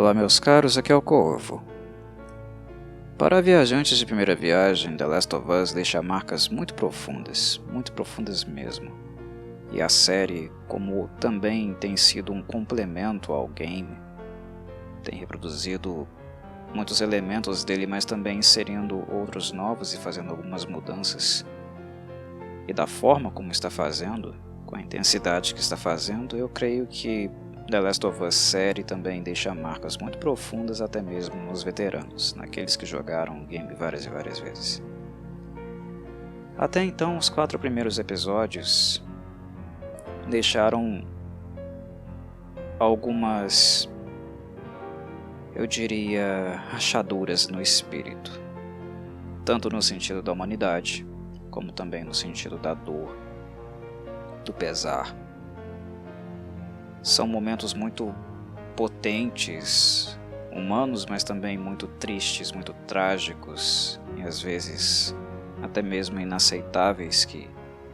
Olá meus caros, aqui é o Corvo. Para viajantes de primeira viagem, The Last of Us deixa marcas muito profundas mesmo. E a série, como também tem sido um complemento ao game, tem reproduzido muitos elementos dele, mas também inserindo outros novos e fazendo algumas mudanças. E da forma como está fazendo, com a intensidade que está fazendo, eu creio que The Last of Us série também deixa marcas muito profundas até mesmo nos veteranos, naqueles que jogaram o game várias e várias vezes. Até então, os 4 primeiros episódios deixaram algumas, eu diria, rachaduras no espírito, tanto no sentido da humanidade, como também no sentido da dor, do pesar. São momentos muito potentes, humanos, mas também muito tristes, muito trágicos e às vezes até mesmo inaceitáveis, que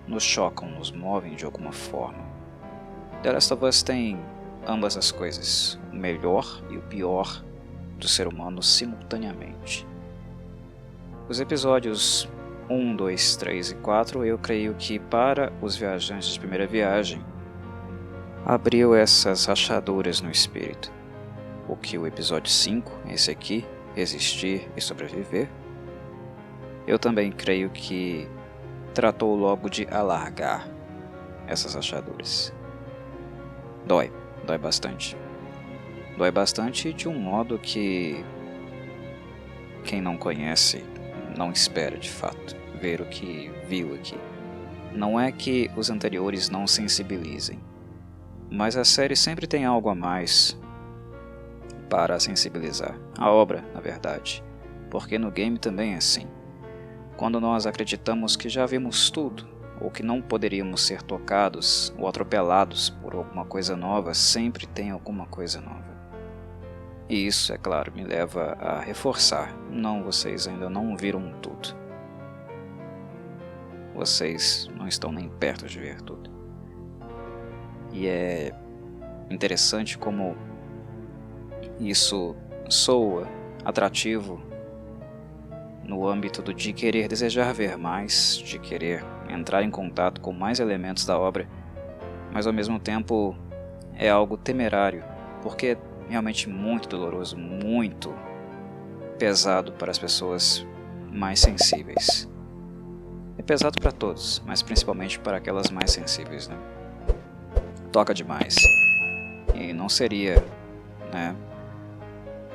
nos chocam, nos movem de alguma forma. The Last of Us tem ambas as coisas, o melhor e o pior do ser humano simultaneamente. Os episódios 1, 2, 3 e 4 eu creio que para os viajantes de primeira viagem abriu essas rachaduras no espírito, o que o episódio 5, esse aqui, Resistir e Sobreviver, eu também creio que tratou logo de alargar essas rachaduras. Dói bastante. Dói bastante de um modo que quem não conhece não espera de fato ver o que viu aqui. Não é que os anteriores não sensibilizem, mas a série sempre tem algo a mais para sensibilizar. A obra, na verdade. Porque no game também é assim. Quando nós acreditamos que já vimos tudo, ou que não poderíamos ser tocados ou atropelados por alguma coisa nova, sempre tem alguma coisa nova. E isso, é claro, me leva a reforçar. Não, vocês ainda não viram tudo. Vocês não estão nem perto de ver tudo. E é interessante como isso soa atrativo no âmbito de querer desejar ver mais, de querer entrar em contato com mais elementos da obra, mas ao mesmo tempo é algo temerário, porque é realmente muito doloroso, muito pesado para as pessoas mais sensíveis. É pesado para todos, mas principalmente para aquelas mais sensíveis, né? Toca demais. E não seria,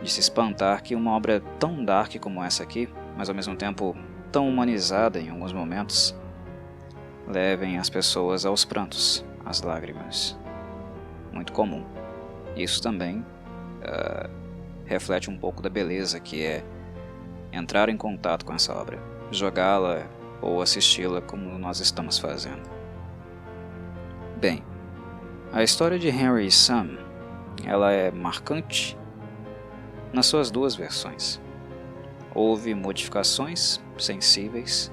de se espantar que uma obra tão dark como essa aqui, mas ao mesmo tempo tão humanizada em alguns momentos, levem as pessoas aos prantos, às lágrimas. Muito comum. Isso também reflete um pouco da beleza que é entrar em contato com essa obra, jogá-la ou assisti-la como nós estamos fazendo. Bem, a história de Henry e Sam, ela é marcante nas suas duas versões. Houve modificações sensíveis,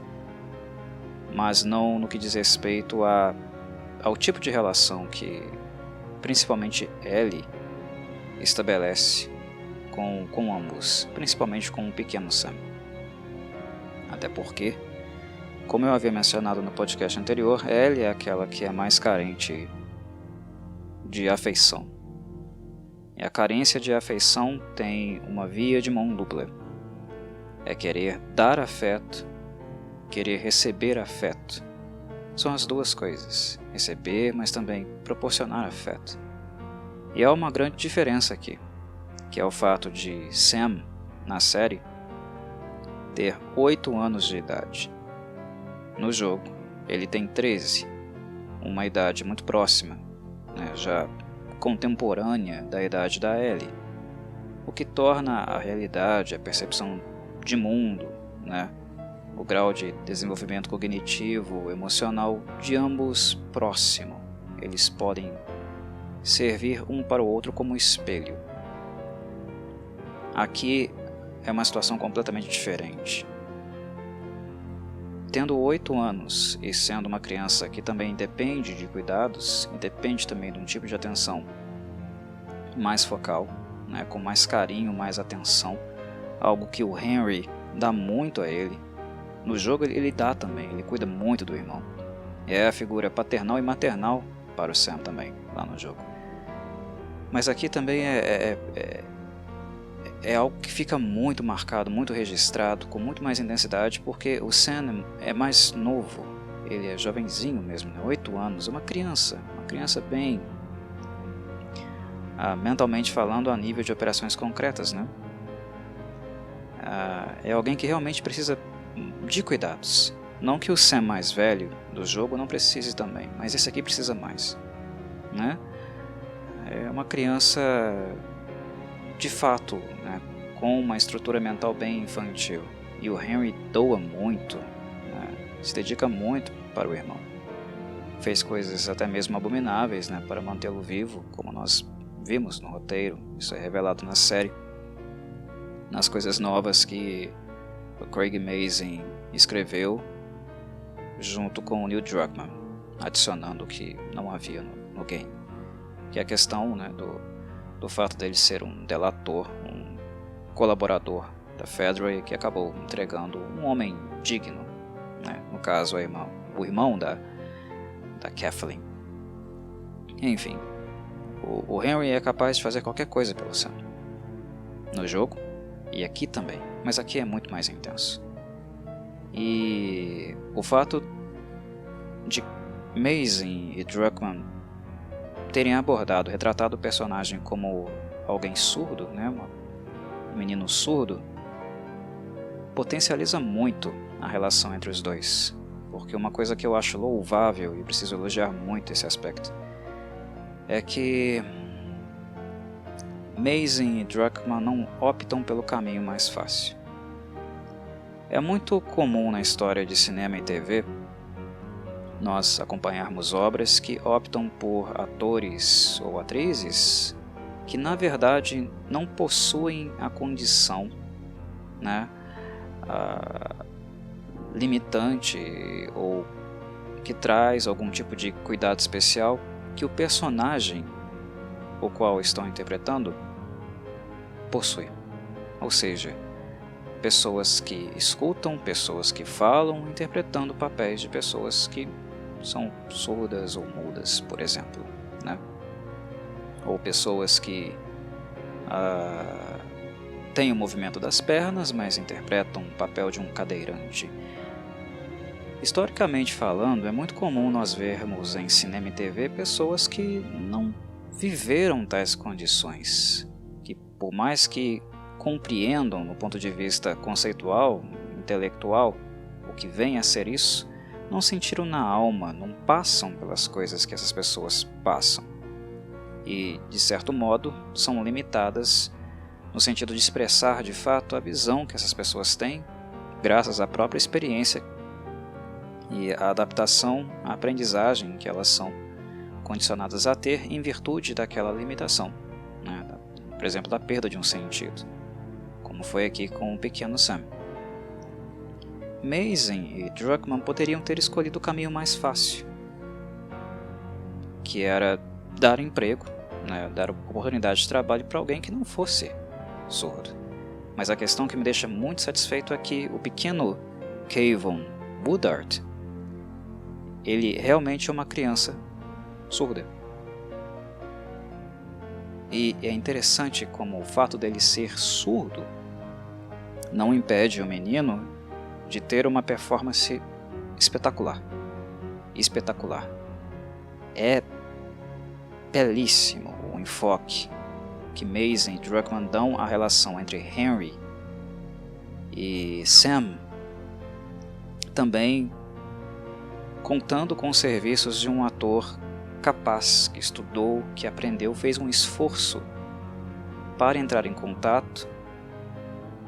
mas não no que diz respeito ao tipo de relação que principalmente Ellie estabelece com ambos, principalmente com o pequeno Sam. Até porque, como eu havia mencionado no podcast anterior, Ellie é aquela que é mais carente de afeição. E a carência de afeição tem uma via de mão dupla. É querer dar afeto, querer receber afeto. São as duas coisas. Receber, mas também proporcionar afeto. E há uma grande diferença aqui, que é o fato de Sam, na série, ter 8 anos de idade. No jogo, ele tem 13, uma idade muito próxima, já contemporânea da idade da Ellie, o que torna a realidade, a percepção de mundo, o grau de desenvolvimento cognitivo, emocional de ambos próximo. Eles podem servir um para o outro como espelho. Aqui é uma situação completamente diferente. Tendo 8 anos e sendo uma criança que também depende de cuidados, e depende também de um tipo de atenção mais focal, né, com mais carinho, mais atenção, algo que o Henry dá muito a ele. No jogo ele dá também, ele cuida muito do irmão. É a figura paternal e maternal para o Sam também, lá no jogo. Mas aqui também é algo que fica muito marcado, muito registrado, com muito mais intensidade, porque o Sam é mais novo, ele é jovenzinho mesmo, né? 8 anos, uma criança bem, mentalmente falando, a nível de operações concretas, né? É alguém que realmente precisa de cuidados. Não que o Sam mais velho do jogo não precise também, mas esse aqui precisa mais, né? É uma criança de fato, né, com uma estrutura mental bem infantil. E o Henry doa muito, né, se dedica muito para o irmão. Fez coisas até mesmo abomináveis, né, para mantê-lo vivo, como nós vimos no roteiro. Isso é revelado na série. Nas coisas novas que o Craig Mazin escreveu junto com o Neil Druckmann, adicionando o que não havia no game. Que é a questão, né, do fato dele ser um delator, um colaborador da Fedra que acabou entregando um homem digno, né? No caso o irmão da Kathleen. Enfim, o Henry é capaz de fazer qualquer coisa pelo Sam, no jogo e aqui também, mas aqui é muito mais intenso. E o fato de Mazin e Druckmann terem retratado o personagem como alguém surdo, né, um menino surdo, potencializa muito a relação entre os dois, porque uma coisa que eu acho louvável e preciso elogiar muito esse aspecto é que Mazin e Druckmann não optam pelo caminho mais fácil. É muito comum na história de cinema e TV nós acompanharmos obras que optam por atores ou atrizes que na verdade não possuem a condição, né, limitante ou que traz algum tipo de cuidado especial que o personagem o qual estão interpretando possui. Ou seja, pessoas que escutam, pessoas que falam, interpretando papéis de pessoas que são surdas ou mudas, por exemplo, né? Ou pessoas que têm o movimento das pernas, mas interpretam o papel de um cadeirante. Historicamente falando, é muito comum nós vermos em cinema e TV pessoas que não viveram tais condições, que por mais que compreendam no ponto de vista conceitual, intelectual, o que vem a ser isso, não sentiram na alma, não passam pelas coisas que essas pessoas passam. E, de certo modo, são limitadas no sentido de expressar de fato a visão que essas pessoas têm, graças à própria experiência e à adaptação, à aprendizagem que elas são condicionadas a ter em virtude daquela limitação, né? Por exemplo, da perda de um sentido, como foi aqui com o pequeno Sam. Mazin e Druckmann poderiam ter escolhido o caminho mais fácil, que era dar emprego, né, dar oportunidade de trabalho para alguém que não fosse surdo. Mas a questão que me deixa muito satisfeito é que o pequeno Kayvon Woodard, ele realmente é uma criança surda. E é interessante como o fato dele ser surdo não impede o menino de ter uma performance espetacular. Espetacular. É belíssimo o enfoque que Mazin e Druckmann dão à relação entre Henry e Sam, também contando com os serviços de um ator capaz, que estudou, que aprendeu, fez um esforço para entrar em contato,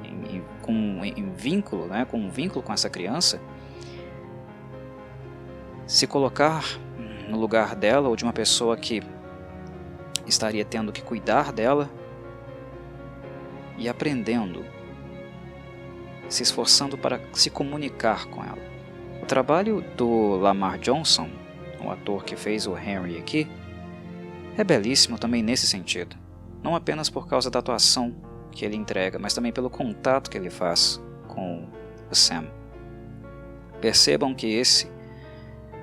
em vínculo, né, com um vínculo com essa criança, se colocar no lugar dela ou de uma pessoa que estaria tendo que cuidar dela e aprendendo, se esforçando para se comunicar com ela. O trabalho do Lamar Johnson, o ator que fez o Henry aqui, é belíssimo também nesse sentido. não apenas por causa da atuação que ele entrega, mas também pelo contato que ele faz com o Sam. Percebam que esse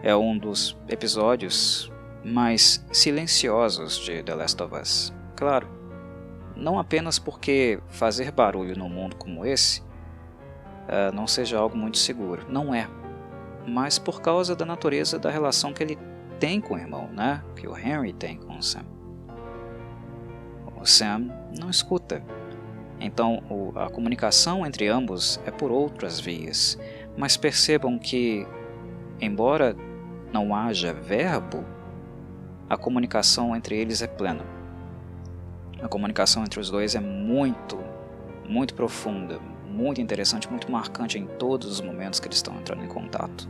é um dos episódios mais silenciosos de The Last of Us. Claro, não apenas porque fazer barulho num mundo como esse não seja algo muito seguro, não é, mas por causa da natureza da relação que ele tem com o irmão, né? Que o Henry tem com o Sam. O Sam não escuta, então a comunicação entre ambos é por outras vias, mas percebam que, embora não haja verbo, a comunicação entre eles é plena. A comunicação entre os dois é muito profunda, muito interessante, muito marcante em todos os momentos que eles estão entrando em contato.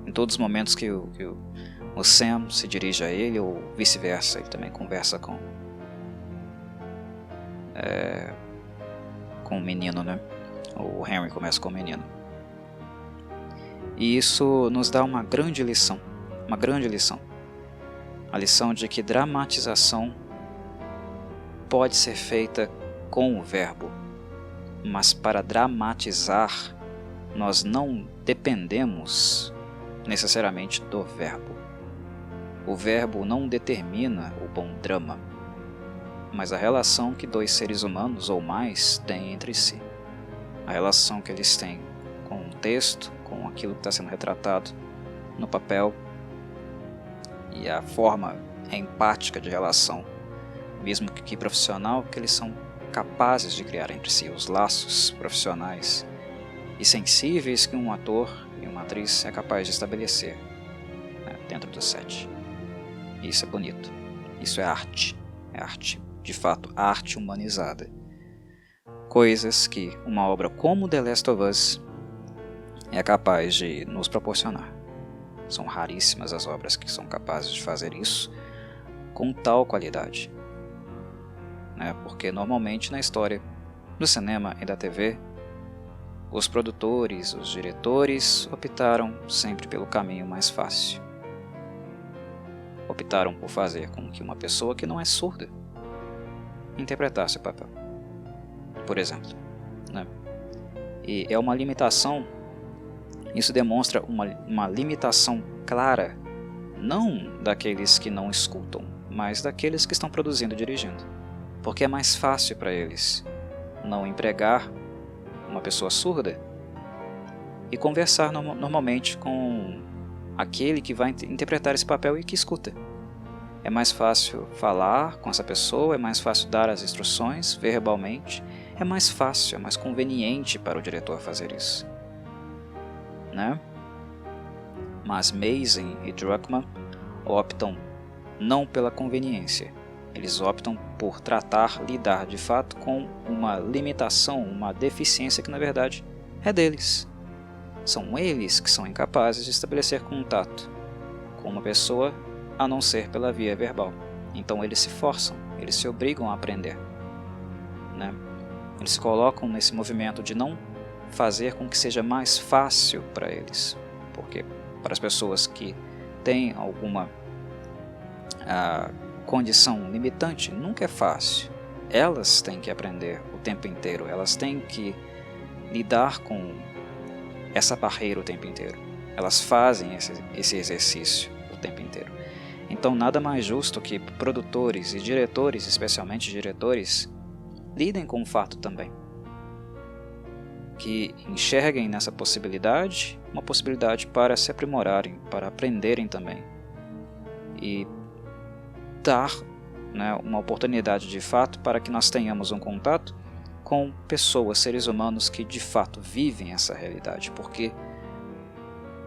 Em todos os momentos que o Sam se dirige a ele, ou vice-versa, ele também conversa com o menino, né? O Henry começa com o menino. E isso nos dá uma grande lição. A lição de que dramatização pode ser feita com o verbo, mas para dramatizar nós não dependemos necessariamente do verbo. O verbo não determina o bom drama, mas a relação que dois seres humanos ou mais têm entre si. A relação que eles têm com o texto, com aquilo que está sendo retratado no papel, e a forma empática de relação, mesmo que profissional, que eles são capazes de criar entre si, os laços profissionais e sensíveis que um ator e uma atriz é capaz de estabelecer, né, dentro do set. Isso é bonito, isso é arte, de fato, arte humanizada. Coisas que uma obra como The Last of Us é capaz de nos proporcionar. São raríssimas as obras que são capazes de fazer isso com tal qualidade, né? Porque normalmente na história do cinema e da TV, os produtores, os diretores optaram sempre pelo caminho mais fácil. Optaram por fazer com que uma pessoa que não é surda interpretasse o papel, por exemplo, né? E é uma limitação. Isso demonstra uma limitação clara, não daqueles que não escutam, mas daqueles que estão produzindo e dirigindo. Porque é mais fácil para eles não empregar uma pessoa surda e conversar normalmente com aquele que vai interpretar esse papel e que escuta. É mais fácil falar com essa pessoa, é mais fácil dar as instruções verbalmente, é mais fácil, é mais conveniente para o diretor fazer isso, né? Mas Mazin e Druckmann optam não pela conveniência, eles optam por lidar de fato com uma limitação, uma deficiência que na verdade é deles. São eles que são incapazes de estabelecer contato com uma pessoa a não ser pela via verbal. Então eles se forçam, eles se obrigam a aprender, né? Eles se colocam nesse movimento de não fazer com que seja mais fácil para eles, porque para as pessoas que têm alguma condição limitante nunca é fácil. Elas têm que aprender o tempo inteiro, elas têm que lidar com essa barreira o tempo inteiro, elas fazem esse exercício o tempo inteiro. Então nada mais justo que produtores e diretores, especialmente diretores, lidem com o fato também, que enxerguem nessa possibilidade uma possibilidade para se aprimorarem, para aprenderem também e dar, né, uma oportunidade de fato para que nós tenhamos um contato com pessoas, seres humanos que de fato vivem essa realidade, porque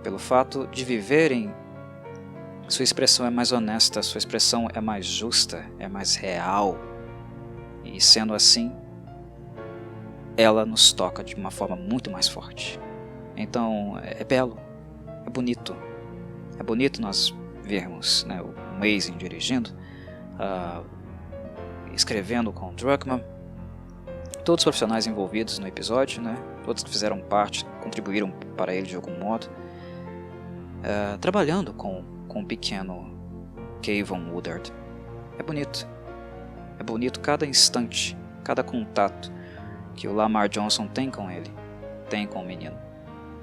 pelo fato de viverem, sua expressão é mais honesta, sua expressão é mais justa, é mais real, e sendo assim, ela nos toca de uma forma muito mais forte. Então é belo, é bonito nós vermos, né, o Mazin dirigindo, escrevendo com Druckmann, todos os profissionais envolvidos no episódio, né, todos que fizeram parte, contribuíram para ele de algum modo, trabalhando com o pequeno Kayvon Woodard. É bonito. É bonito cada instante, cada contato que o Lamar Johnson tem com ele, tem com o menino.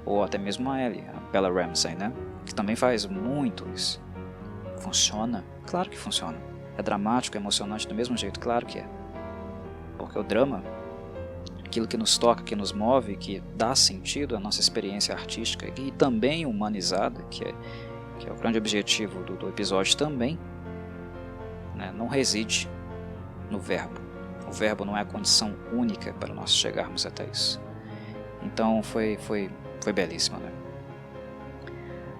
Ou até mesmo a Ellie, a Bella Ramsey, né? Que também faz muito isso. Funciona? Claro que funciona. É dramático, é emocionante do mesmo jeito? Claro que é. Porque o drama, aquilo que nos toca, que nos move, que dá sentido à nossa experiência artística e também humanizada, que é o grande objetivo do episódio também, né, não reside no verbo. O verbo não é a condição única para nós chegarmos até isso. Então foi belíssimo, né?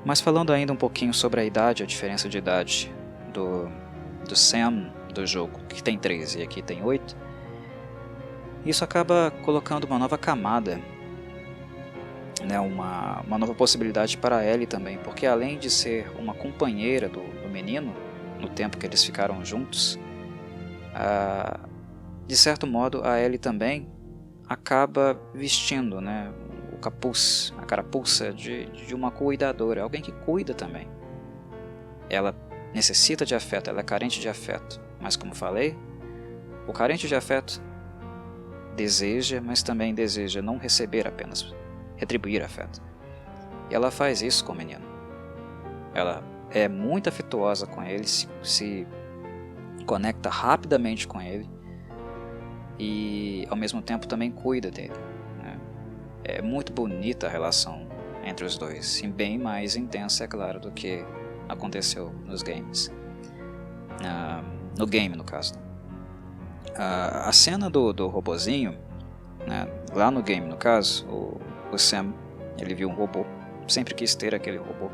Mas falando ainda um pouquinho sobre a idade, a diferença de idade do Sam do jogo, que tem 13 e aqui tem 8, isso acaba colocando uma nova camada, né, uma nova possibilidade para a Ellie também, porque além de ser uma companheira do menino, no tempo que eles ficaram juntos, de certo modo a Ellie também acaba vestindo, né, o capuz, a carapuça de uma cuidadora, alguém que cuida também. Ela necessita de afeto, ela é carente de afeto, mas como falei, o carente de afeto deseja, mas também deseja não receber apenas, retribuir afeto. E ela faz isso com o menino. Ela é muito afetuosa com ele, se conecta rapidamente com ele e ao mesmo tempo também cuida dele, né? É muito bonita a relação entre os dois, e bem mais intensa, é claro, do que aconteceu nos games. No game, no caso. A cena do robozinho, né, lá no game, no caso, o Sam, ele viu um robô, sempre quis ter aquele robô,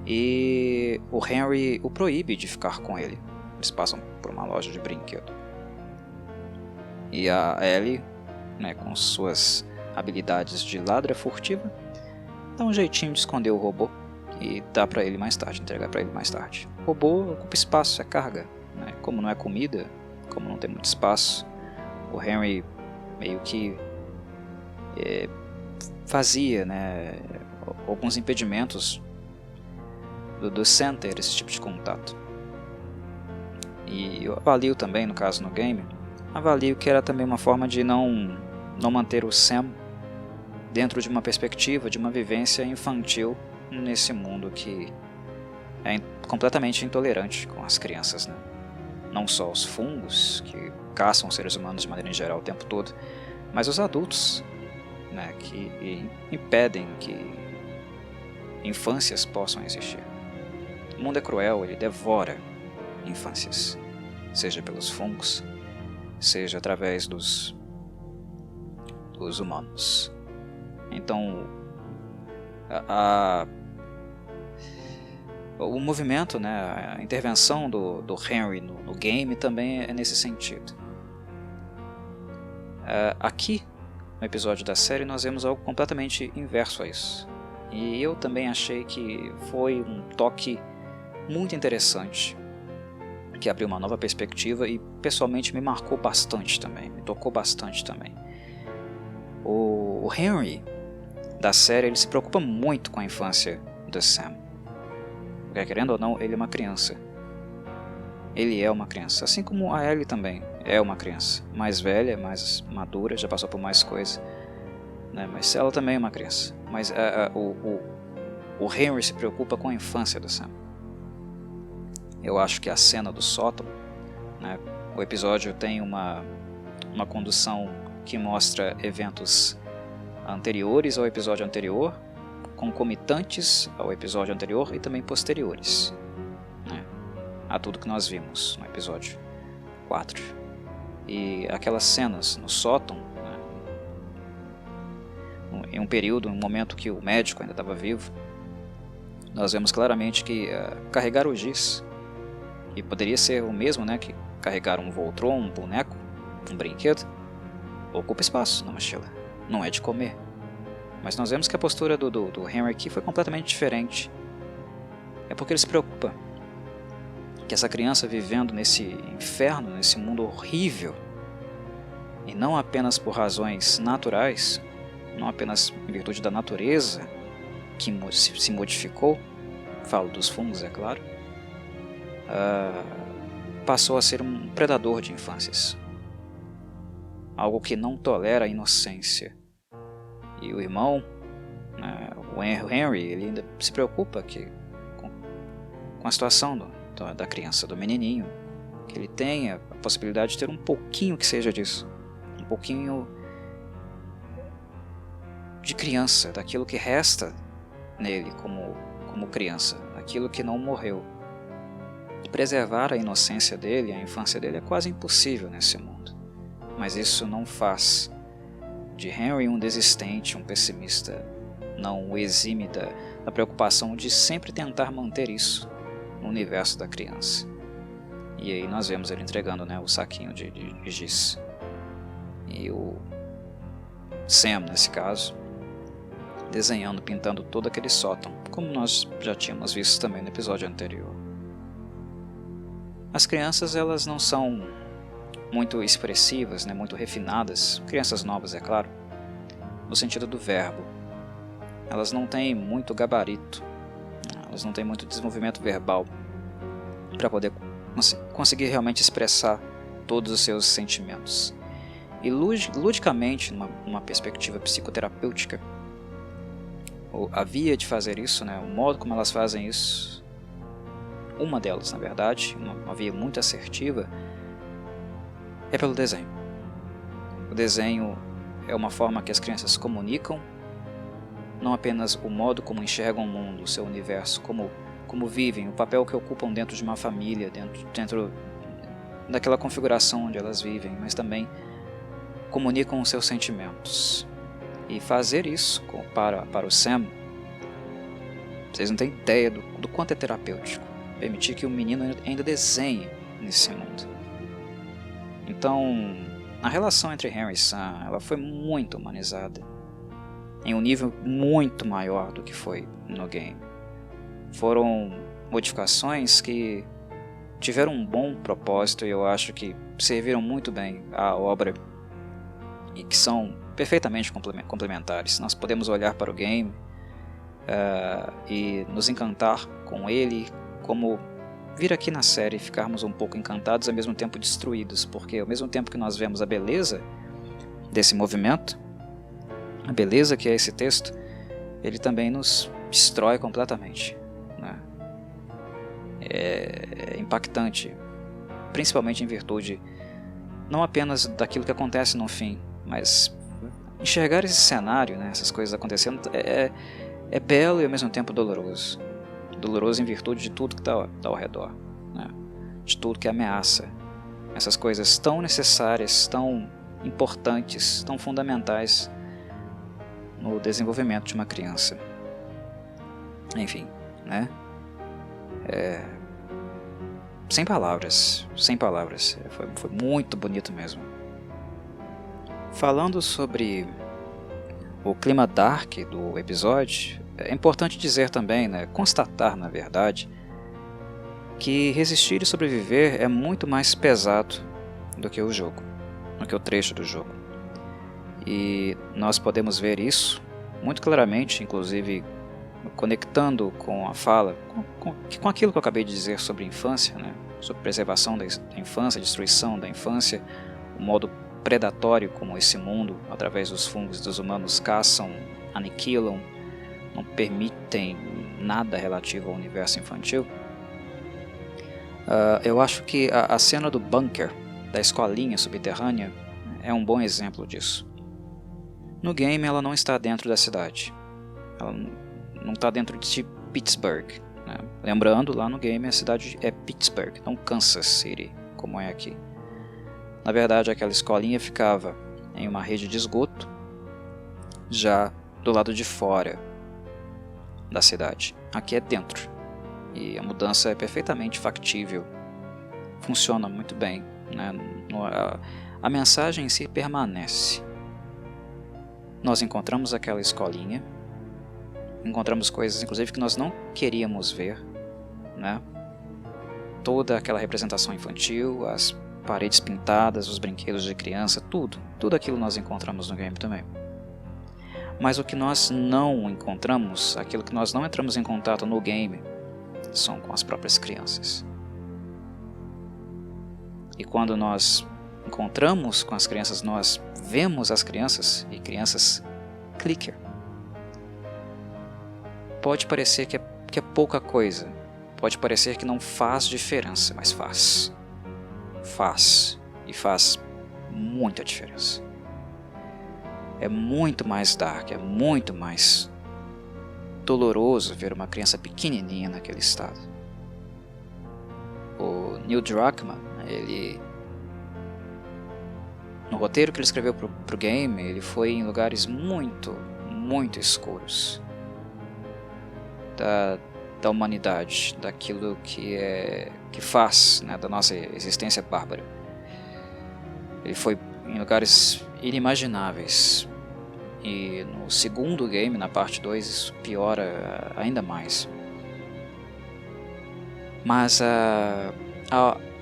e o Henry o proíbe de ficar com ele. Eles passam por uma loja de brinquedo e a Ellie, né, com suas habilidades de ladra furtiva, dá um jeitinho de esconder o robô e dá para ele mais tarde, entregar para ele mais tarde. O robô ocupa espaço, é carga, né? Como não é comida, como não tem muito espaço, o Henry meio que fazia, né, alguns impedimentos do Sam ter esse tipo de contato. E eu avalio também, no caso no game, avalio que era também uma forma de não manter o Sam dentro de uma perspectiva, de uma vivência infantil nesse mundo que é completamente intolerante com as crianças, né? Não só os fungos, que caçam os seres humanos de maneira em geral o tempo todo, mas os adultos, né, que impedem que infâncias possam existir. O mundo é cruel, ele devora infâncias, seja pelos fungos, seja através dos humanos. Então, o movimento, né, a intervenção do Henry no game também é nesse sentido. Aqui, no episódio da série, nós vemos algo completamente inverso a isso. E eu também achei que foi um toque muito interessante, que abriu uma nova perspectiva e pessoalmente me marcou bastante também, me tocou bastante também. O Henry da série, ele se preocupa muito com a infância do Sam. Porque, querendo ou não, ele é uma criança. Ele é uma criança, assim como a Ellie também é uma criança, mais velha, mais madura, já passou por mais coisa, né? Mas ela também é uma criança. Mas o Henry se preocupa com a infância do Sam. Eu acho que a cena do sótão, né, o episódio tem uma condução que mostra eventos anteriores ao episódio anterior, concomitantes ao episódio anterior e também posteriores, né, a tudo que nós vimos no episódio 4. E aquelas cenas no sótão, né, em um período, um momento que o médico ainda estava vivo, nós vemos claramente que carregar o giz, e poderia ser o mesmo, né, que carregar um Voltron, um boneco, um brinquedo, ocupa espaço na mochila, não é de comer. Mas nós vemos que a postura do Henry aqui foi completamente diferente. É porque ele se preocupa que essa criança vivendo nesse inferno, nesse mundo horrível, e não apenas por razões naturais, não apenas em virtude da natureza que se modificou, falo dos fungos, é claro, passou a ser um predador de infâncias. Algo que não tolera a inocência. E o irmão, o Henry, ele ainda se preocupa com a situação da criança, do menininho. Que ele tenha a possibilidade de ter um pouquinho que seja disso. Um pouquinho de criança, daquilo que resta nele como criança, aquilo que não morreu. Preservar a inocência dele, a infância dele, é quase impossível nesse mundo. Mas isso não faz de Henry um desistente, um pessimista, não o exime da preocupação de sempre tentar manter isso no universo da criança. E aí nós vemos ele entregando, o saquinho de giz. E o Sam, nesse caso, desenhando, pintando todo aquele sótão, como nós já tínhamos visto também no episódio anterior. As crianças, elas não são muito expressivas, muito refinadas, crianças novas, é claro, no sentido do verbo. Elas não têm muito gabarito, elas não têm muito desenvolvimento verbal para poder conseguir realmente expressar todos os seus sentimentos. E ludicamente, numa perspectiva psicoterapêutica, a via de fazer isso, o modo como elas fazem isso, uma delas, na verdade, uma via muito assertiva, é pelo desenho. O desenho é uma forma que as crianças comunicam, não apenas o modo como enxergam o mundo, o seu universo, como vivem, o papel que ocupam dentro de uma família, dentro daquela configuração onde elas vivem, mas também comunicam os seus sentimentos. E fazer isso para o Sam, vocês não têm ideia do quanto é terapêutico. Permitir que o menino ainda desenhe nesse mundo. Então, a relação entre Henry e Sam, ela foi muito humanizada, em um nível muito maior do que foi no game. Foram modificações que tiveram um bom propósito e eu acho que serviram muito bem à obra e que são perfeitamente complementares. Nós podemos olhar para o game e nos encantar com ele, como vir aqui na série e ficarmos um pouco encantados, ao mesmo tempo destruídos, porque ao mesmo tempo que nós vemos a beleza desse movimento, a beleza que é esse texto, ele também nos destrói completamente. É impactante, principalmente em virtude não apenas daquilo que acontece no fim, mas enxergar esse cenário, essas coisas acontecendo, é belo e ao mesmo tempo doloroso. Doloroso em virtude de tudo que está ao redor, de tudo que ameaça. Essas coisas tão necessárias, tão importantes, tão fundamentais no desenvolvimento de uma criança. Enfim, sem palavras. Foi muito bonito mesmo. Falando sobre o clima dark do episódio, é importante dizer também, constatar na verdade, que resistir e sobreviver é muito mais pesado do que o jogo, do que o trecho do jogo. E nós podemos ver isso muito claramente, inclusive conectando com a fala, com aquilo que eu acabei de dizer sobre infância, sobre preservação da infância, destruição da infância, o modo predatório como esse mundo, através dos fungos e dos humanos, caçam, aniquilam, não permitem nada relativo ao universo infantil. Eu acho que a cena do bunker, da escolinha subterrânea, é um bom exemplo disso. No game ela não está dentro da cidade, ela não está dentro de Pittsburgh. Lembrando, lá no game a cidade é Pittsburgh, não Kansas City, como é aqui. Na verdade, aquela escolinha ficava em uma rede de esgoto, já do lado de fora da cidade. Aqui é dentro, e a mudança é perfeitamente factível, funciona muito bem, a mensagem em si permanece. Nós encontramos aquela escolinha, encontramos coisas inclusive que nós não queríamos ver, toda aquela representação infantil, as paredes pintadas, os brinquedos de criança, tudo aquilo nós encontramos no game também. Mas o que nós não encontramos, aquilo que nós não entramos em contato no game, são com as próprias crianças. E quando nós encontramos com as crianças, nós vemos as crianças e crianças clicker. Pode parecer que é pouca coisa, pode parecer que não faz diferença, mas faz. Faz, e faz muita diferença. É muito mais dark, é muito mais doloroso ver uma criança pequenininha naquele estado. O Neil Druckmann, no roteiro que ele escreveu pro game, ele foi em lugares muito, muito escuros da humanidade, daquilo que faz, né, da nossa existência bárbara. Ele foi em lugares inimagináveis. E no segundo game, na parte 2, isso piora ainda mais. Mas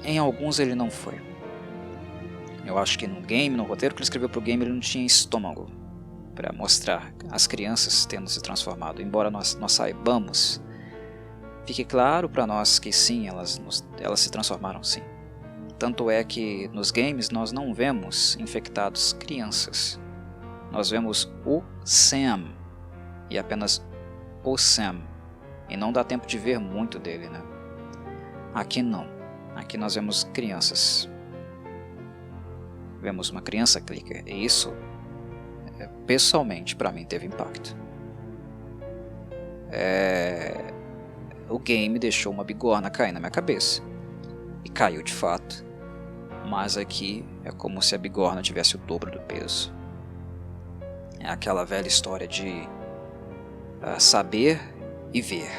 em alguns ele não foi. Eu acho que no roteiro que ele escreveu pro game, ele não tinha estômago para mostrar as crianças tendo se transformado. Embora nós saibamos, fique claro para nós que sim, elas se transformaram sim. Tanto é que nos games nós não vemos infectados crianças. Nós vemos o Sam, e apenas o Sam, e não dá tempo de ver muito dele, né? Aqui não, aqui nós vemos crianças. Vemos uma criança clicker, e isso, pessoalmente, para mim teve impacto. O game deixou uma bigorna cair na minha cabeça, e caiu de fato, mas aqui é como se a bigorna tivesse o dobro do peso. É aquela velha história de saber e ver,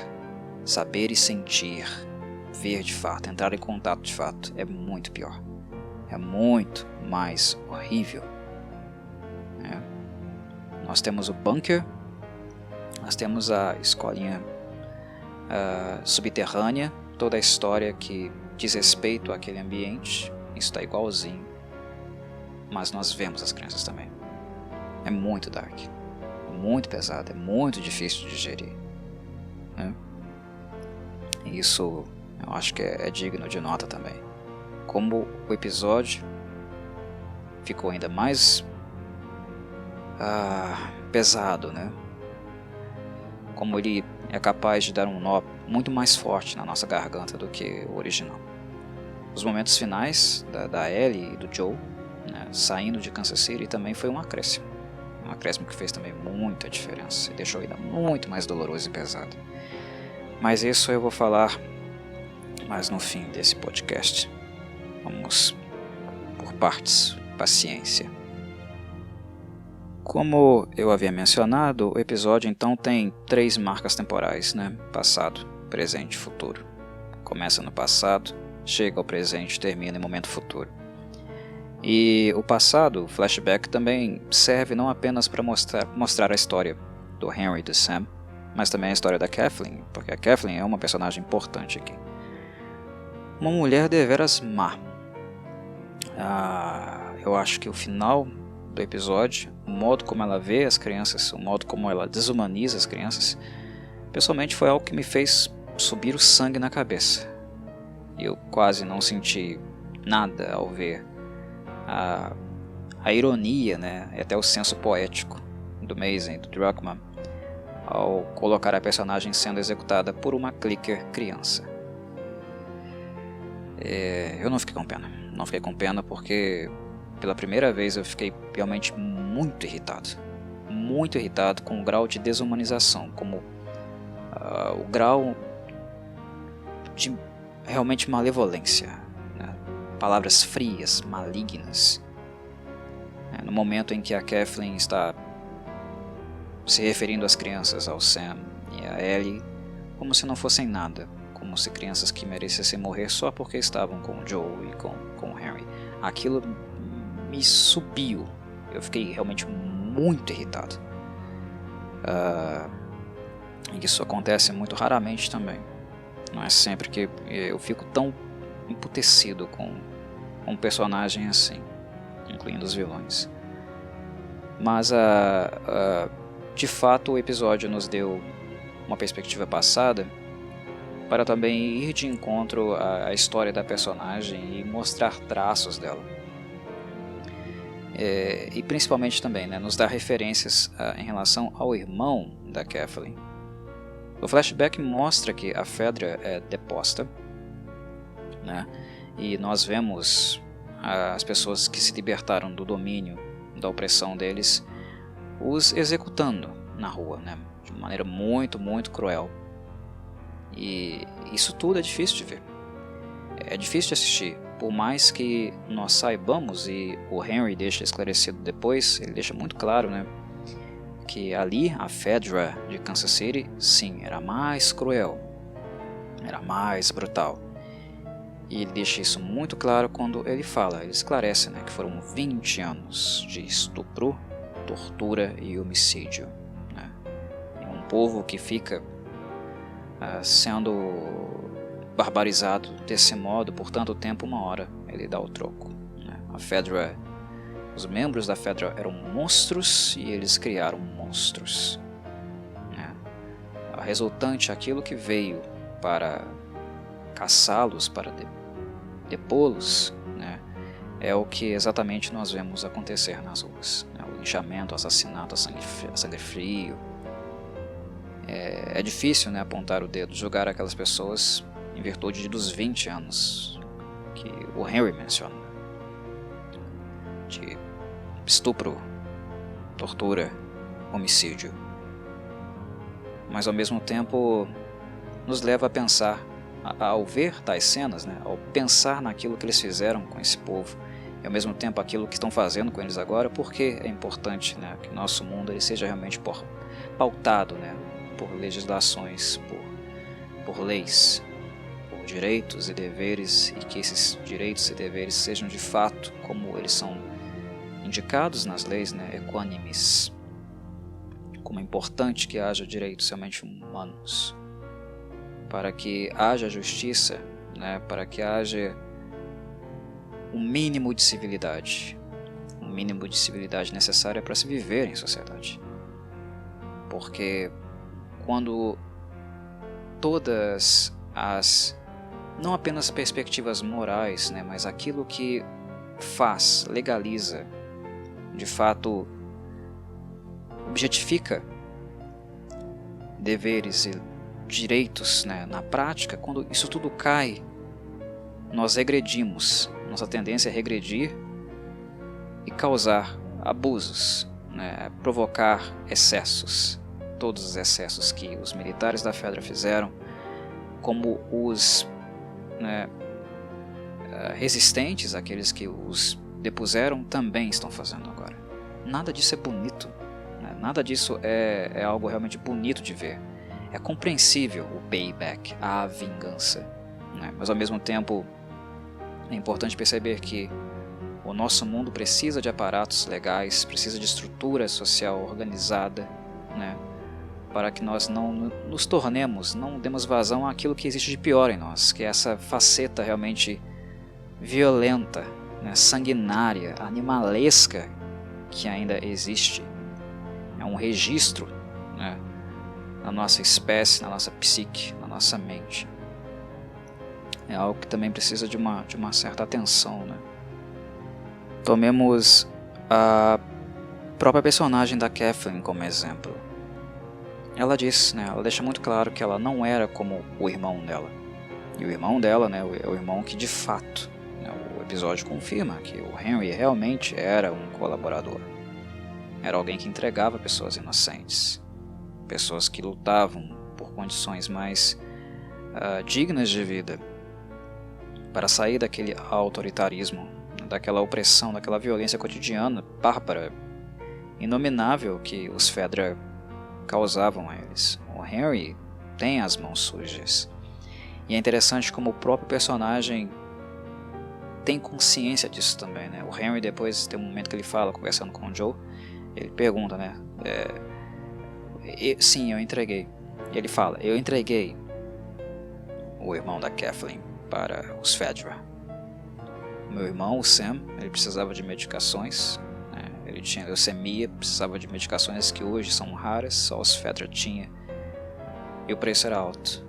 saber e sentir, ver de fato, entrar em contato de fato, é muito pior, é muito mais horrível. Nós temos o bunker, nós temos a escolinha subterrânea, toda a história que diz respeito àquele ambiente, isso está igualzinho, mas nós vemos as crianças também. É muito dark, é muito pesado, é muito difícil de digerir, né? E isso eu acho que é digno de nota também. Como o episódio ficou ainda mais pesado, né? Como ele é capaz de dar um nó muito mais forte na nossa garganta do que o original. Os momentos finais da Ellie e do Joe, né, saindo de Kansas City, também foi um acréscimo. Um acréscimo que fez também muita diferença e deixou ainda muito mais doloroso e pesado. Mas isso eu vou falar mais no fim desse podcast. Vamos por partes, paciência. Como eu havia mencionado, o episódio então tem 3 marcas temporais, né? Passado, presente e futuro. Começa no passado, chega ao presente e termina em momento futuro. E o passado, o flashback, também serve não apenas para mostrar a história do Henry e do Sam, mas também a história da Kathleen, porque a Kathleen é uma personagem importante aqui. Uma mulher deveras má. Eu acho que o final do episódio, o modo como ela vê as crianças, o modo como ela desumaniza as crianças, pessoalmente foi algo que me fez subir o sangue na cabeça. Eu quase não senti nada ao ver a ironia, né, e até o senso poético do Mason, do Druckmann, ao colocar a personagem sendo executada por uma clicker criança. Eu não fiquei com pena, porque pela primeira vez eu fiquei realmente muito irritado com o grau de desumanização, como o grau de realmente malevolência, né? Palavras frias, malignas, no momento em que a Kathleen está se referindo às crianças, ao Sam e a Ellie, como se não fossem nada, como se crianças que merecessem morrer só porque estavam com o Joe e com o Henry. Aquilo me subiu, eu fiquei realmente muito irritado. Isso acontece muito raramente também. Não é sempre que eu fico tão emputecido com um personagem assim, incluindo os vilões. Mas de fato o episódio nos deu uma perspectiva passada para também ir de encontro à história da personagem e mostrar traços dela. E principalmente também, né, nos dar referências em relação ao irmão da Kathleen. O flashback mostra que a Fedra é deposta, né, e nós vemos as pessoas que se libertaram do domínio, da opressão deles, os executando na rua, né, de maneira muito, muito cruel. E isso tudo é difícil de ver, é difícil de assistir, por mais que nós saibamos, e o Henry deixa esclarecido depois, ele deixa muito claro, né, que ali a Fedra de Kansas City, sim, era mais cruel, era mais brutal. E ele deixa isso muito claro quando ele fala, ele esclarece, né, que foram 20 anos de estupro, tortura e homicídio, né? É um povo que fica sendo barbarizado desse modo por tanto tempo, uma hora ele dá o troco, né? A Fedra, os membros da Fedra eram monstros e eles criaram monstros, né? A resultante, aquilo que veio para caçá-los, para depô-los, né, é o que exatamente nós vemos acontecer nas ruas, né? O linchamento, o assassinato, a sangue frio. É difícil, né, apontar o dedo, julgar aquelas pessoas em virtude dos 20 anos que o Henry menciona, de estupro, tortura, homicídio. Mas ao mesmo tempo nos leva a pensar, ao ver tais cenas, né, ao pensar naquilo que eles fizeram com esse povo e ao mesmo tempo aquilo que estão fazendo com eles agora, porque é importante, né, que nosso mundo ele seja realmente pautado, né, por legislações, por leis, por direitos e deveres, e que esses direitos e deveres sejam de fato como eles são indicados nas leis, né, equânimes. Como é importante que haja direitos realmente humanos, para que haja justiça, né, para que haja um mínimo de civilidade necessária para se viver em sociedade. Porque quando todas as, não apenas perspectivas morais, né, mas aquilo que legaliza, de fato objetifica deveres e direitos, né, na prática, quando isso tudo cai, nós regredimos. Nossa tendência é regredir e causar abusos, né, provocar excessos. Todos os excessos que os militares da Fedra fizeram, como os, né, resistentes, aqueles que os depuseram, também estão fazendo agora. Nada disso é bonito, né? Nada disso é algo realmente bonito de ver. É compreensível o payback, a vingança, né? Mas ao mesmo tempo é importante perceber que o nosso mundo precisa de aparatos legais, precisa de estrutura social organizada, né? Para que nós não nos tornemos, não demos vazão àquilo que existe de pior em nós, que é essa faceta realmente violenta, né, sanguinária, animalesca que ainda existe. É um registro, né, na nossa espécie, na nossa psique, na nossa mente. É algo que também precisa de uma certa atenção, né? Tomemos a própria personagem da Kathleen como exemplo. Ela diz, né, ela deixa muito claro que ela não era como o irmão dela. E o irmão dela, né, é o irmão que de fato, né, o episódio confirma que o Henry realmente era um colaborador. Era alguém que entregava pessoas inocentes, pessoas que lutavam por condições mais dignas de vida, para sair daquele autoritarismo, daquela opressão, daquela violência cotidiana, bárbara, inominável que os Fedra causavam a eles. O Henry tem as mãos sujas. E é interessante como o próprio personagem tem consciência disso também, né? O Henry depois tem um momento que ele fala, conversando com o Joe, ele pergunta, né? Sim, eu entreguei. E ele fala, eu entreguei o irmão da Kathleen para os Fedra. Meu irmão, o Sam, ele precisava de medicações, né? Ele tinha leucemia, precisava de medicações que hoje são raras, só os Fedra tinha. E o preço era alto.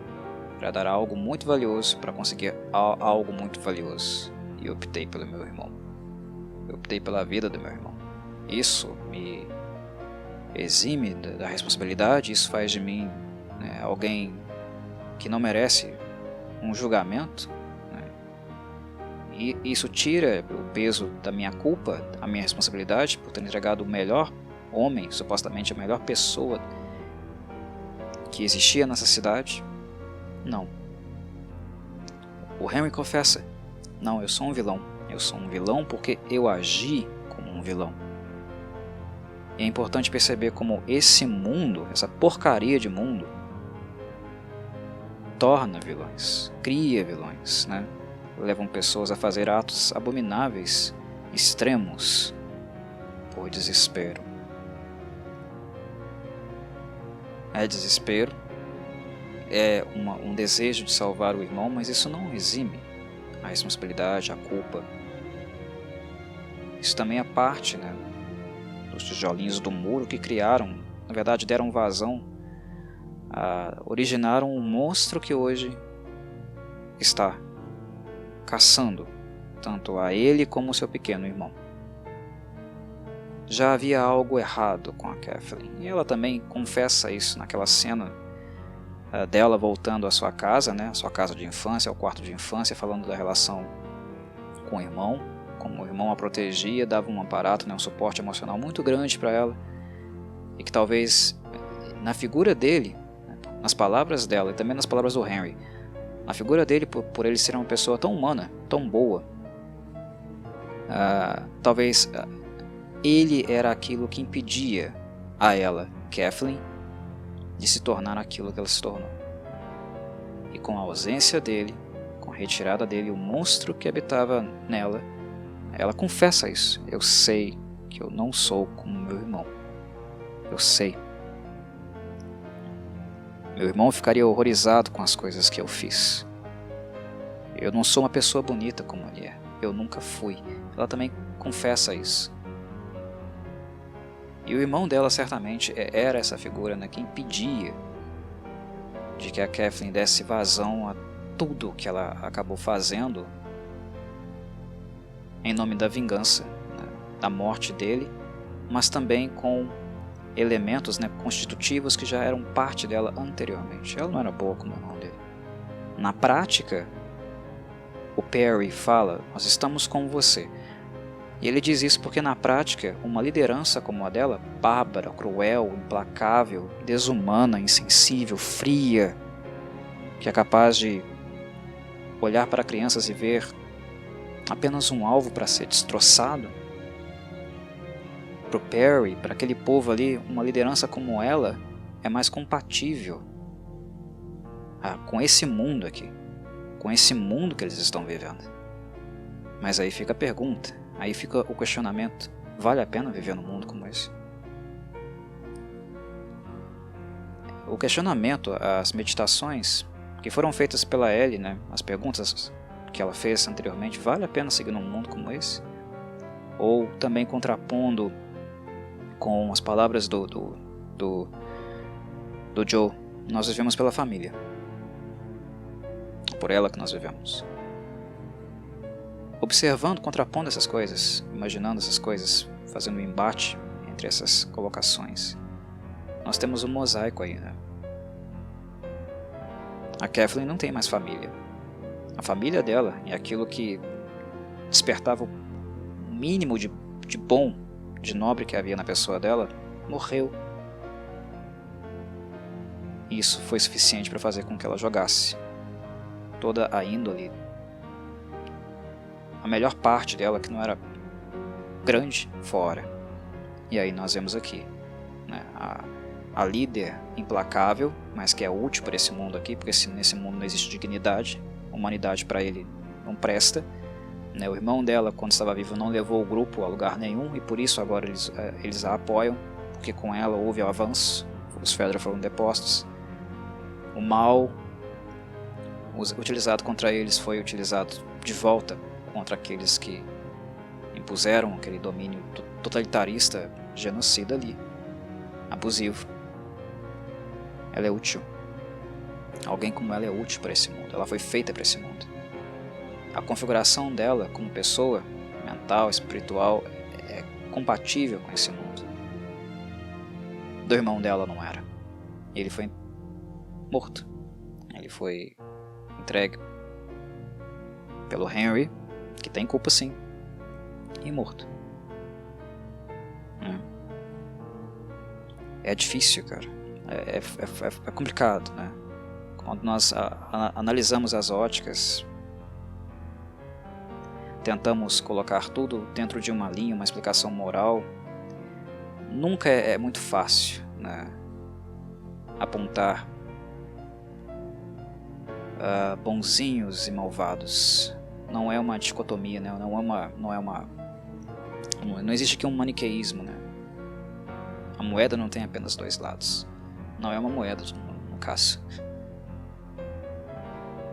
para dar algo muito valioso, para conseguir algo muito valioso. E eu optei pelo meu irmão. Eu optei pela vida do meu irmão. Isso me exime da responsabilidade, isso faz de mim, né, alguém que não merece um julgamento, né? E isso tira o peso da minha culpa, a minha responsabilidade por ter entregado o melhor homem, supostamente a melhor pessoa que existia nessa cidade. Não. O Henry confessa: não, eu sou um vilão. Eu sou um vilão porque eu agi como um vilão. E é importante perceber como esse mundo, essa porcaria de mundo, torna vilões, cria vilões, né? Levam pessoas a fazer atos abomináveis, extremos, por desespero. É desespero, é um desejo de salvar o irmão, mas isso não exime a responsabilidade, a culpa. Isso também é parte, né, dos tijolinhos do muro que criaram, na verdade deram vazão, originaram um monstro que hoje está caçando tanto a ele como o seu pequeno irmão. Já havia algo errado com a Kathleen, e ela também confessa isso naquela cena dela voltando à sua casa, né, a sua casa de infância, ao quarto de infância, falando da relação com o irmão, como o irmão a protegia, dava um aparato, né, um suporte emocional muito grande para ela, e que talvez na figura dele, nas palavras dela e também nas palavras do Henry, na figura dele, por ele ser uma pessoa tão humana, tão boa, talvez ele era aquilo que impedia a ela, Kathleen, de se tornar aquilo que ela se tornou. E com a ausência dele, com a retirada dele, o monstro que habitava nela, ela confessa isso. Eu sei que eu não sou como meu irmão. Eu sei. Meu irmão ficaria horrorizado com as coisas que eu fiz. Eu não sou uma pessoa bonita como ele é. Eu nunca fui. Ela também confessa isso. E o irmão dela certamente era essa figura, né, que impedia de que a Kathleen desse vazão a tudo que ela acabou fazendo em nome da vingança, né, da morte dele, mas também com elementos, né, constitutivos que já eram parte dela anteriormente. Ela não era boa como o irmão dele. Na prática, o Perry fala: nós estamos com você. E ele diz isso porque na prática, uma liderança como a dela, bárbara, cruel, implacável, desumana, insensível, fria, que é capaz de olhar para crianças e ver apenas um alvo para ser destroçado, para o Perry, para aquele povo ali, uma liderança como ela é mais compatível com esse mundo aqui, com esse mundo que eles estão vivendo. Mas aí fica a pergunta, aí fica o questionamento: vale a pena viver num mundo como esse? O questionamento, as meditações que foram feitas pela Ellie, né, as perguntas que ela fez anteriormente, vale a pena seguir num mundo como esse? Ou também contrapondo com as palavras do Joe, nós vivemos pela família, por ela que nós vivemos. Observando, contrapondo essas coisas, imaginando essas coisas, fazendo um embate entre essas colocações, nós temos um mosaico aí, né? A Kathleen não tem mais família. A família dela é aquilo que despertava o mínimo de bom, de nobre que havia na pessoa dela, morreu. Isso foi suficiente para fazer com que ela jogasse toda a índole, a melhor parte dela, que não era grande, fora. E aí nós vemos aqui, né, a líder implacável, mas que é útil para esse mundo aqui, porque nesse mundo não existe dignidade, humanidade para ele não presta, né? O irmão dela, quando estava vivo, não levou o grupo a lugar nenhum, e por isso agora eles a apoiam, porque com ela houve o avanço, os Fedra foram depostos. O mal utilizado contra eles foi utilizado de volta contra aqueles que impuseram aquele domínio totalitarista, genocida ali, abusivo. Ela é útil. Alguém como ela é útil para esse mundo, ela foi feita para esse mundo. A configuração dela como pessoa, mental, espiritual, é compatível com esse mundo. Do irmão dela não era. Ele foi morto. Ele foi entregue pelo Henry, que tem culpa sim, e morto. É difícil, cara. É complicado, né? Quando nós analisamos as óticas, tentamos colocar tudo dentro de uma linha, uma explicação moral, nunca é muito fácil, né? Apontar bonzinhos e malvados. Não é uma dicotomia, né? Não existe aqui um maniqueísmo, né? A moeda não tem apenas dois lados. Não é uma moeda, no caso.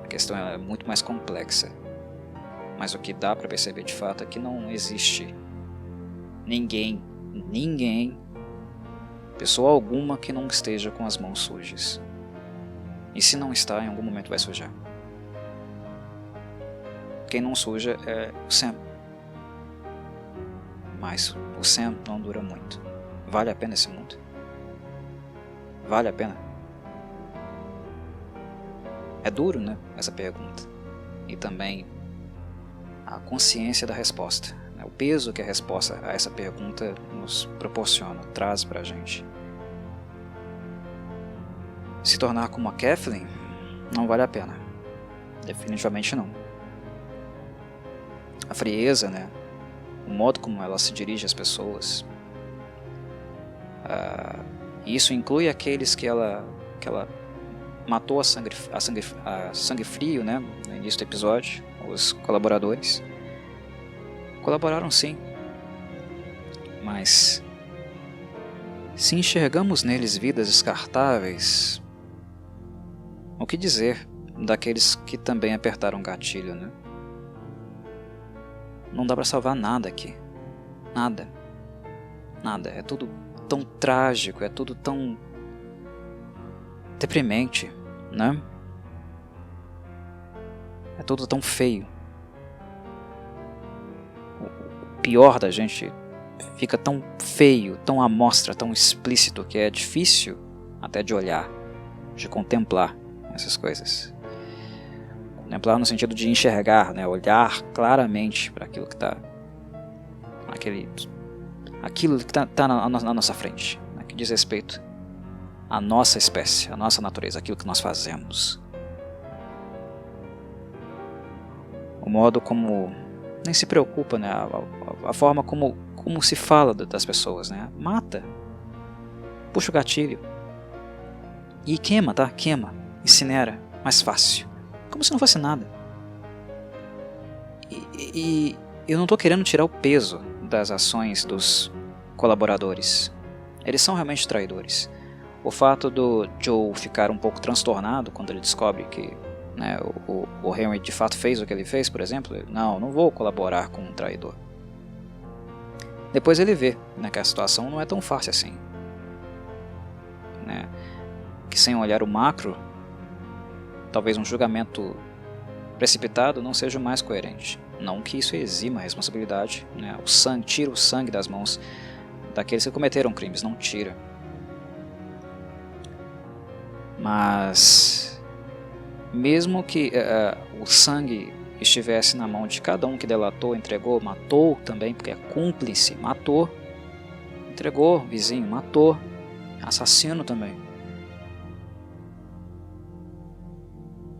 A questão é muito mais complexa. Mas o que dá para perceber de fato é que não existe ninguém, pessoa alguma que não esteja com as mãos sujas. E se não está, em algum momento vai sujar. Quem não suja é o Sam. Mas o Sam não dura muito. Vale a pena esse mundo? Vale a pena? É duro, né, essa pergunta. E também a consciência da resposta. O peso que a resposta a essa pergunta nos proporciona, traz pra gente. Se tornar como a Kathleen não vale a pena. Definitivamente não. A frieza, né? O modo como ela se dirige às pessoas. Isso inclui aqueles que ela matou a sangue frio, né? No início do episódio, os colaboradores. Colaboraram sim. Mas se enxergamos neles vidas descartáveis, o que dizer daqueles que também apertaram o gatilho, né? Não dá pra salvar nada aqui. Nada. Nada. É tudo tão trágico, é tudo tão deprimente, né? É tudo tão feio. O pior da gente fica tão feio, tão à mostra, tão explícito que é difícil até de olhar, de contemplar essas coisas. Contemplar no sentido de enxergar, né? Olhar claramente para aquilo que está aquilo que está na nossa frente, né? Que diz respeito à nossa espécie, à nossa natureza, aquilo que nós fazemos. O modo como nem se preocupa, né? A forma como se fala das pessoas, né? Mata, puxa o gatilho e queima, tá? Queima, incinera, mais fácil, como se não fosse nada. E eu não estou querendo tirar o peso das ações dos colaboradores. Eles são realmente traidores. O fato do Joe ficar um pouco transtornado quando ele descobre que, né, o Henry de fato fez o que ele fez, por exemplo, não vou colaborar com um traidor. Depois ele vê, né, que a situação não é tão fácil assim, né, que sem olhar o macro, talvez um julgamento precipitado não seja o mais coerente. Não que isso exima a responsabilidade, né, tira o sangue das mãos daqueles que cometeram crimes, não tira. Mas mesmo que o sangue estivesse na mão de cada um que delatou, entregou, matou também, porque é cúmplice, matou, entregou, vizinho, matou, assassino também.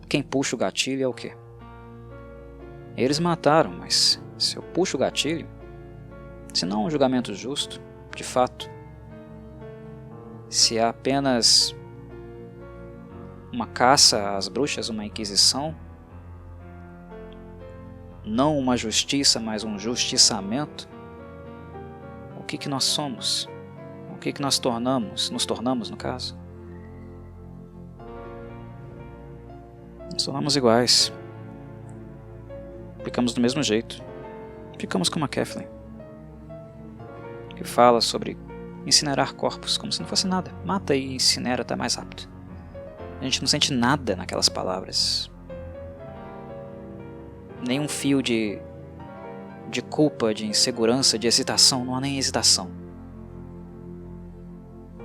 Quem puxa o gatilho é o quê? Eles mataram, mas se eu puxo o gatilho, se não é um julgamento justo, de fato, se há apenas uma caça às bruxas, uma inquisição, não uma justiça, mas um justiçamento, o que nós somos? O que nós nos tornamos no caso? Nos tornamos iguais. Ficamos do mesmo jeito. Ficamos como a Kathleen, que fala sobre incinerar corpos como se não fosse nada. Mata e incinera, tá mais rápido. A gente não sente nada naquelas palavras. Nenhum fio de culpa, de insegurança, de hesitação. Não há nem hesitação.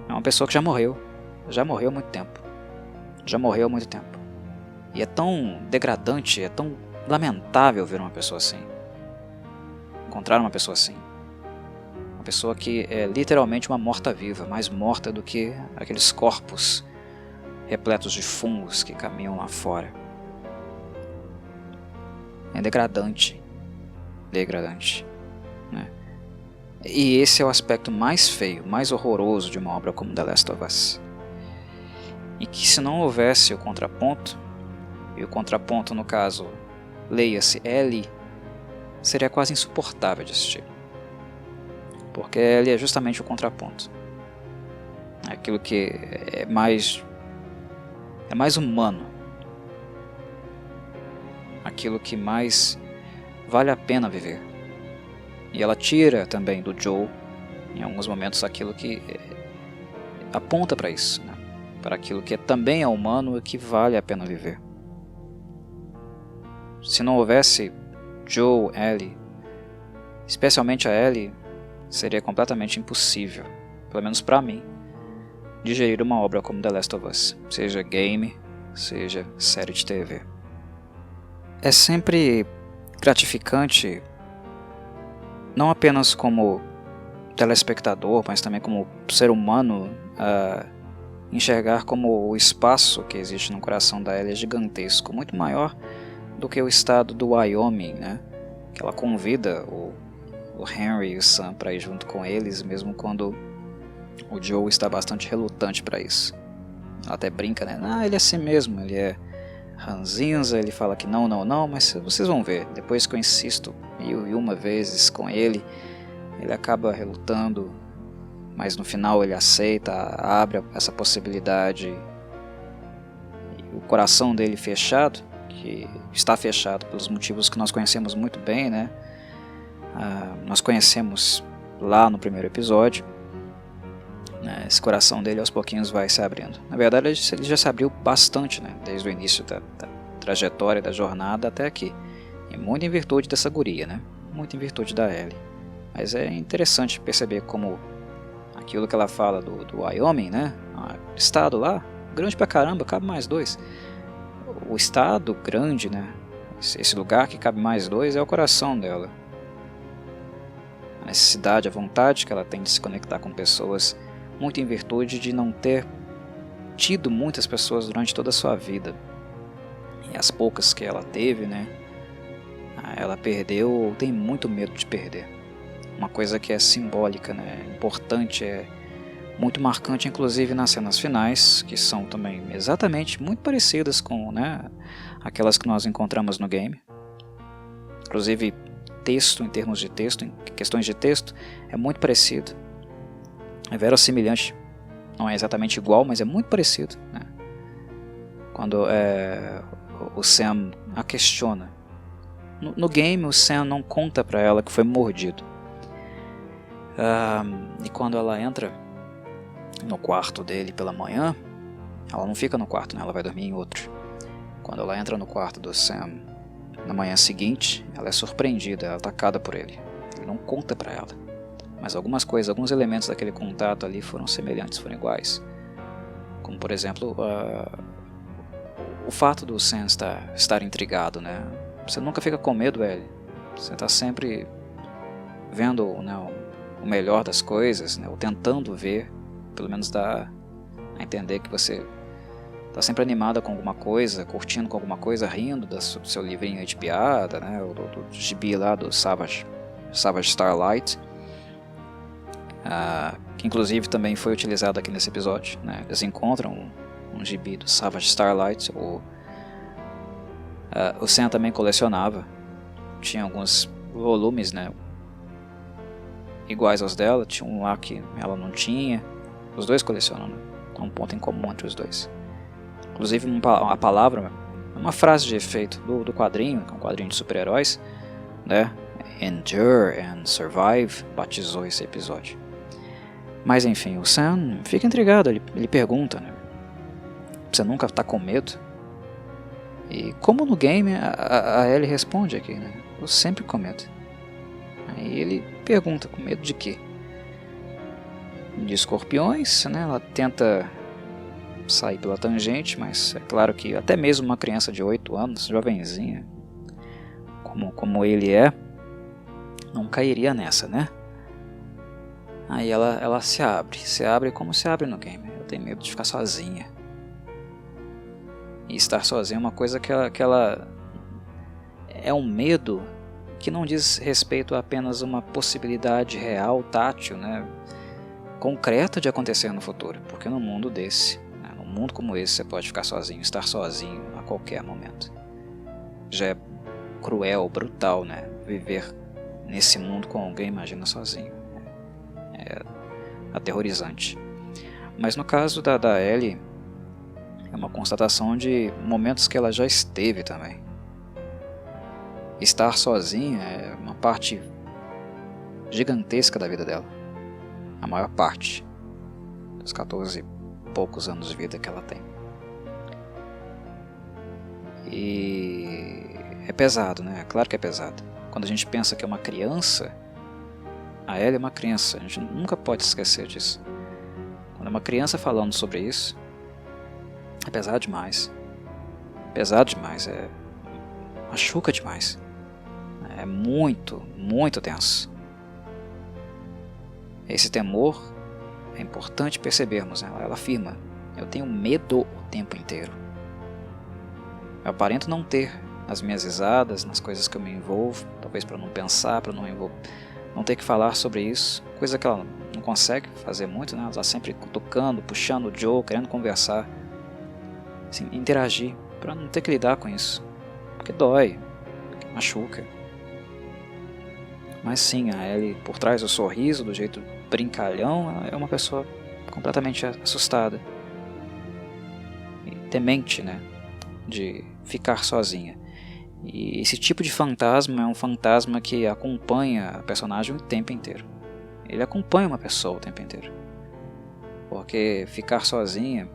É uma pessoa que já morreu há muito tempo. Já morreu há muito tempo. E é tão degradante, é tão lamentável ver uma pessoa assim. Encontrar uma pessoa assim. Uma pessoa que é literalmente uma morta-viva, mais morta do que aqueles corpos repletos de fungos que caminham lá fora. É degradante. Degradante. Né? E esse é o aspecto mais feio, mais horroroso de uma obra como The Last of Us. E que se não houvesse o contraponto, e o contraponto no caso, leia-se Ellie, seria quase insuportável de assistir. Porque Ellie é justamente o contraponto. É aquilo que é mais humano. Aquilo que mais vale a pena viver. E ela tira também do Joel, em alguns momentos, aquilo que aponta para isso, né? Para aquilo que também é humano e que vale a pena viver. Se não houvesse Joel, Ellie, especialmente a Ellie, seria completamente impossível, pelo menos para mim, digerir uma obra como The Last of Us, seja game, seja série de TV. É sempre gratificante, não apenas como telespectador, mas também como ser humano, enxergar como o espaço que existe no coração da Ellie é gigantesco, muito maior do que o estado do Wyoming, né? Que ela convida o Henry e o Sam para ir junto com eles, mesmo quando o Joe está bastante relutante para isso. Ela até brinca, né? Ele é assim mesmo, ele é ranzinza, ele fala que não, mas vocês vão ver, depois que eu insisto mil e uma vezes com ele acaba relutando, mas no final ele aceita, abre essa possibilidade. E o coração dele fechado, que está fechado pelos motivos que nós conhecemos muito bem, né? Nós conhecemos lá no primeiro episódio, né? Esse coração dele aos pouquinhos vai se abrindo. Na verdade ele já se abriu bastante, né? Desde o início da trajetória, da jornada até aqui, e muito em virtude dessa guria, né? Muito em virtude da Ellie. Mas é interessante perceber como aquilo que ela fala do Wyoming, né? O estado lá, grande pra caramba, cabe mais 2. O estado grande, né? Esse lugar que cabe mais 2 é o coração dela. A necessidade, a vontade que ela tem de se conectar com pessoas, muito em virtude de não ter tido muitas pessoas durante toda a sua vida. E as poucas que ela teve, né? Ela perdeu ou tem muito medo de perder. Uma coisa que é simbólica, né? Importante, é muito marcante, inclusive nas cenas finais, que são também exatamente muito parecidas com, né, aquelas que nós encontramos no game. Inclusive texto, em termos de texto, em questões de texto, é muito parecido. É verossimilhante. Não é exatamente igual, mas é muito parecido, né? Quando o Sam a questiona. No game, o Sam não conta pra ela que foi mordido. E quando ela entra no quarto dele pela manhã, ela não fica no quarto, né? Ela vai dormir em outro. Quando ela entra no quarto do Sam na manhã seguinte, ela é surpreendida, é atacada por ele. Ele não conta pra ela, mas algumas coisas, alguns elementos daquele contato ali foram semelhantes, foram iguais. Como por exemplo, o fato do Sam estar intrigado, né? Você nunca fica com medo, velho. Você está sempre vendo, né, o melhor das coisas, né, ou tentando ver, pelo menos dá a entender que você está sempre animada com alguma coisa, curtindo com alguma coisa, rindo do seu livrinho de piada, né, ou do gibi lá do Savage Starlight, que inclusive também foi utilizado aqui nesse episódio, né. Eles encontram um gibi do Savage Starlight. O Sam também colecionava, tinha alguns volumes, né, iguais aos dela, tinha um lá que ela não tinha. Os dois colecionam, né? É um ponto em comum entre os dois. Inclusive a palavra, uma frase de efeito do quadrinho, que é um quadrinho de super-heróis, né? Endure and Survive, batizou esse episódio. Mas enfim, o Sam fica intrigado, ele pergunta, né? Você nunca está com medo? E como no game, a Ellie responde aqui, né? Eu sempre com medo. Aí ele pergunta, com medo de quê? De escorpiões, né? Ela tenta sair pela tangente, mas é claro que até mesmo uma criança de 8 anos, jovenzinha, como ele é, não cairia nessa, né? Aí ela se abre como se abre no game. Eu tenho medo de ficar sozinha. E estar sozinha é uma coisa que ela é um medo que não diz respeito a apenas uma possibilidade real, tátil, né, concreta de acontecer no futuro. Porque num mundo desse, né, num mundo como esse, você pode ficar sozinho, estar sozinho a qualquer momento. Já é cruel, brutal, né, viver nesse mundo com alguém, imagina sozinho. É aterrorizante. Mas no caso da Ellie, é uma constatação de momentos que ela já esteve também. Estar sozinha é uma parte gigantesca da vida dela. A maior parte dos 14 e poucos anos de vida que ela tem. E é pesado, né? Claro que é pesado. Quando a gente pensa que é uma criança, a Ellie é uma criança, a gente nunca pode esquecer disso. Quando é uma criança falando sobre isso, é pesado demais. Pesado demais, machuca demais. É muito, muito tenso. Esse temor é importante percebermos, né? Ela afirma, eu tenho medo o tempo inteiro. Eu aparento não ter nas minhas risadas, nas coisas que eu me envolvo, talvez para não pensar, para não ter que falar sobre isso, coisa que ela não consegue fazer muito, né? Ela está sempre cutucando, puxando o Joe, querendo conversar, assim, interagir, para não ter que lidar com isso, porque dói, porque machuca. Mas sim, a Ellie, por trás do sorriso, do jeito brincalhão, ela é uma pessoa completamente assustada e temente, né, de ficar sozinha. E esse tipo de fantasma é um fantasma que acompanha a personagem o tempo inteiro. Ele acompanha uma pessoa o tempo inteiro. Porque ficar sozinha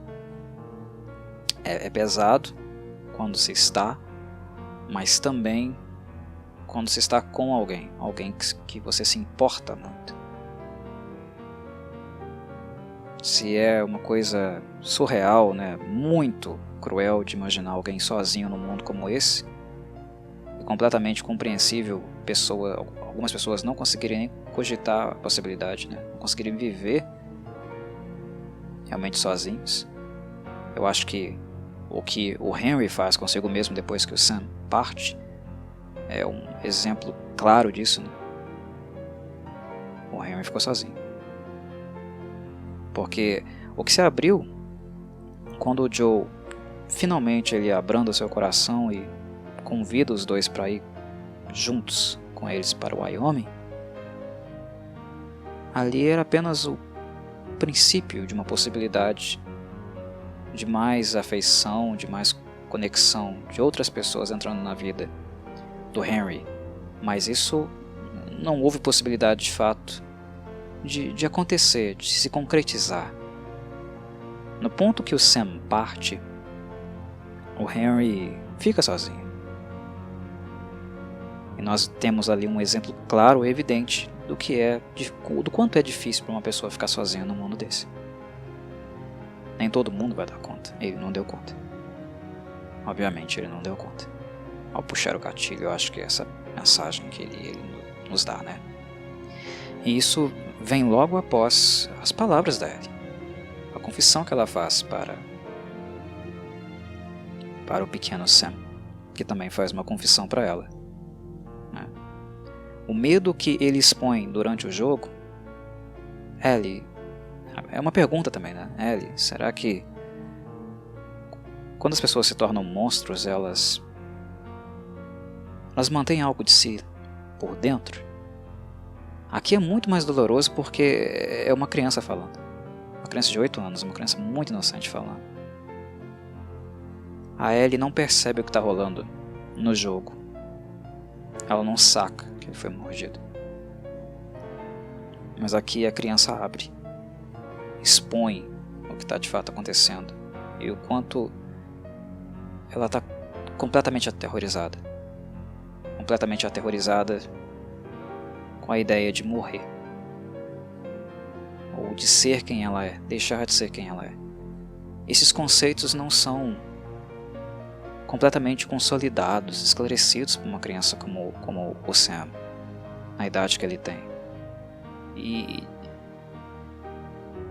é pesado quando se está, mas também quando se está com alguém que você se importa muito. Se é uma coisa surreal, né, muito cruel de imaginar alguém sozinho num mundo como esse, é completamente compreensível algumas pessoas não conseguirem nem cogitar a possibilidade, né, não conseguirem viver realmente sozinhos. Eu acho que o Henry faz consigo mesmo depois que o Sam parte é um exemplo claro disso, né? O Henry ficou sozinho. Porque o que se abriu quando o Joe finalmente ele abranda seu coração e convida os dois para ir juntos com eles para o Wyoming, ali era apenas o princípio de uma possibilidade de mais afeição, de mais conexão de outras pessoas entrando na vida do Henry, mas isso não houve possibilidade de fato de acontecer, de se concretizar. No ponto que o Sam parte, o Henry fica sozinho. E nós temos ali um exemplo claro e evidente do quanto é difícil para uma pessoa ficar sozinha num mundo desse. Nem todo mundo vai dar conta. Ele não deu conta. Obviamente ele não deu conta. Ao puxar o gatilho, eu acho que essa mensagem que ele nos dá, né? E isso vem logo após as palavras da Ellie. A confissão que ela faz para o pequeno Sam, que também faz uma confissão para ela. Né? O medo que ele expõe durante o jogo, Ellie, é uma pergunta também, né? Ellie, será que quando as pessoas se tornam monstros, elas mantêm algo de si por dentro? Aqui é muito mais doloroso porque é uma criança falando. Uma criança de 8 anos, uma criança muito inocente falando. A Ellie não percebe o que está rolando no jogo. Ela não saca que ele foi mordido. Mas aqui a criança abre, expõe o que está de fato acontecendo e o quanto ela está completamente aterrorizada com a ideia de morrer, ou de ser quem ela é, deixar de ser quem ela é. Esses conceitos não são completamente consolidados, esclarecidos para uma criança como o Sam, na idade que ele tem. E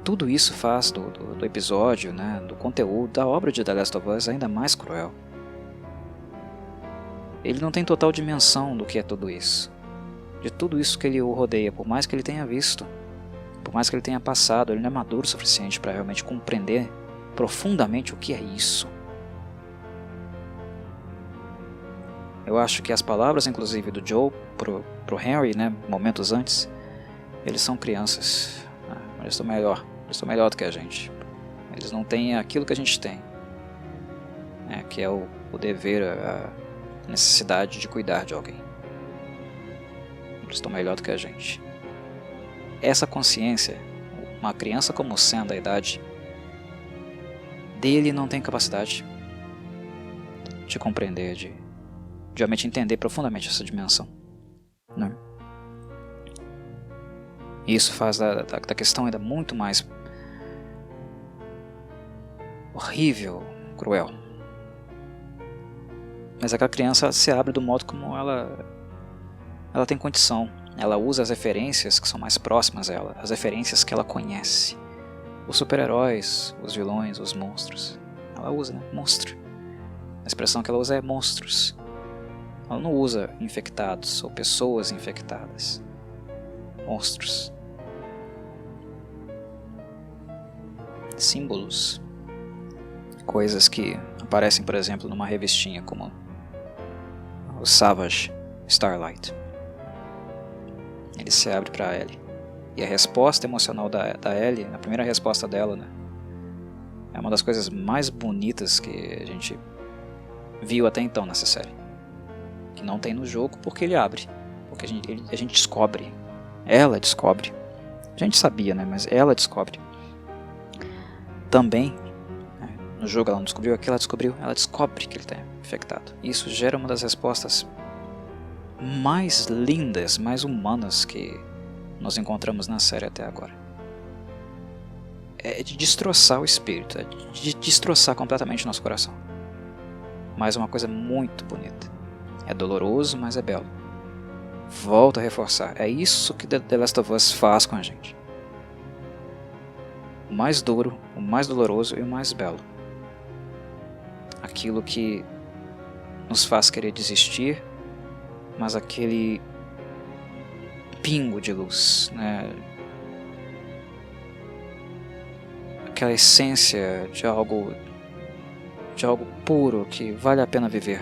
tudo isso faz do episódio, né, do conteúdo, da obra de The Last of Us ainda mais cruel. Ele não tem total dimensão do que é tudo isso, de tudo isso que ele o rodeia, por mais que ele tenha visto, por mais que ele tenha passado, ele não é maduro o suficiente para realmente compreender profundamente o que é isso. Eu acho que as palavras, inclusive, do Joel pro Henry, né, momentos antes, eles são crianças, mas eles estão melhor do que a gente. Eles não têm aquilo que a gente tem, que é o dever, a necessidade de cuidar de alguém. Eles estão melhor do que a gente. Essa consciência, uma criança como o Sam, da idade dele, não tem capacidade de compreender, de realmente entender profundamente essa dimensão, né? E isso faz da questão ainda muito mais horrível, cruel. Mas aquela criança se abre do modo como ela tem condição. Ela usa as referências que são mais próximas a ela, as referências que ela conhece. Os super-heróis, os vilões, os monstros. Ela usa, né? Monstro. A expressão que ela usa é monstros. Ela não usa infectados ou pessoas infectadas. Monstros. Símbolos. Coisas que aparecem, por exemplo, numa revistinha como o Savage Starlight. Ele se abre para Ellie. E a resposta emocional da Ellie, a primeira resposta dela, né, é uma das coisas mais bonitas que a gente viu até então nessa série. Que não tem no jogo porque ele abre. Porque a gente descobre. Ela descobre. A gente sabia, né, mas ela descobre. Também, né, no jogo ela não descobriu, aqui ela descobriu. Ela descobre que ele está infectado. Isso gera uma das respostas mais lindas, mais humanas que nós encontramos na série até agora. É de destroçar o espírito, é de destroçar completamente o nosso coração. Mas é uma coisa muito bonita. É doloroso, mas é belo. Volto a reforçar, é isso que The Last of Us faz com a gente. O mais duro, o mais doloroso e o mais belo. Aquilo que nos faz querer desistir, mas aquele pingo de luz, né? Aquela essência de algo puro que vale a pena viver.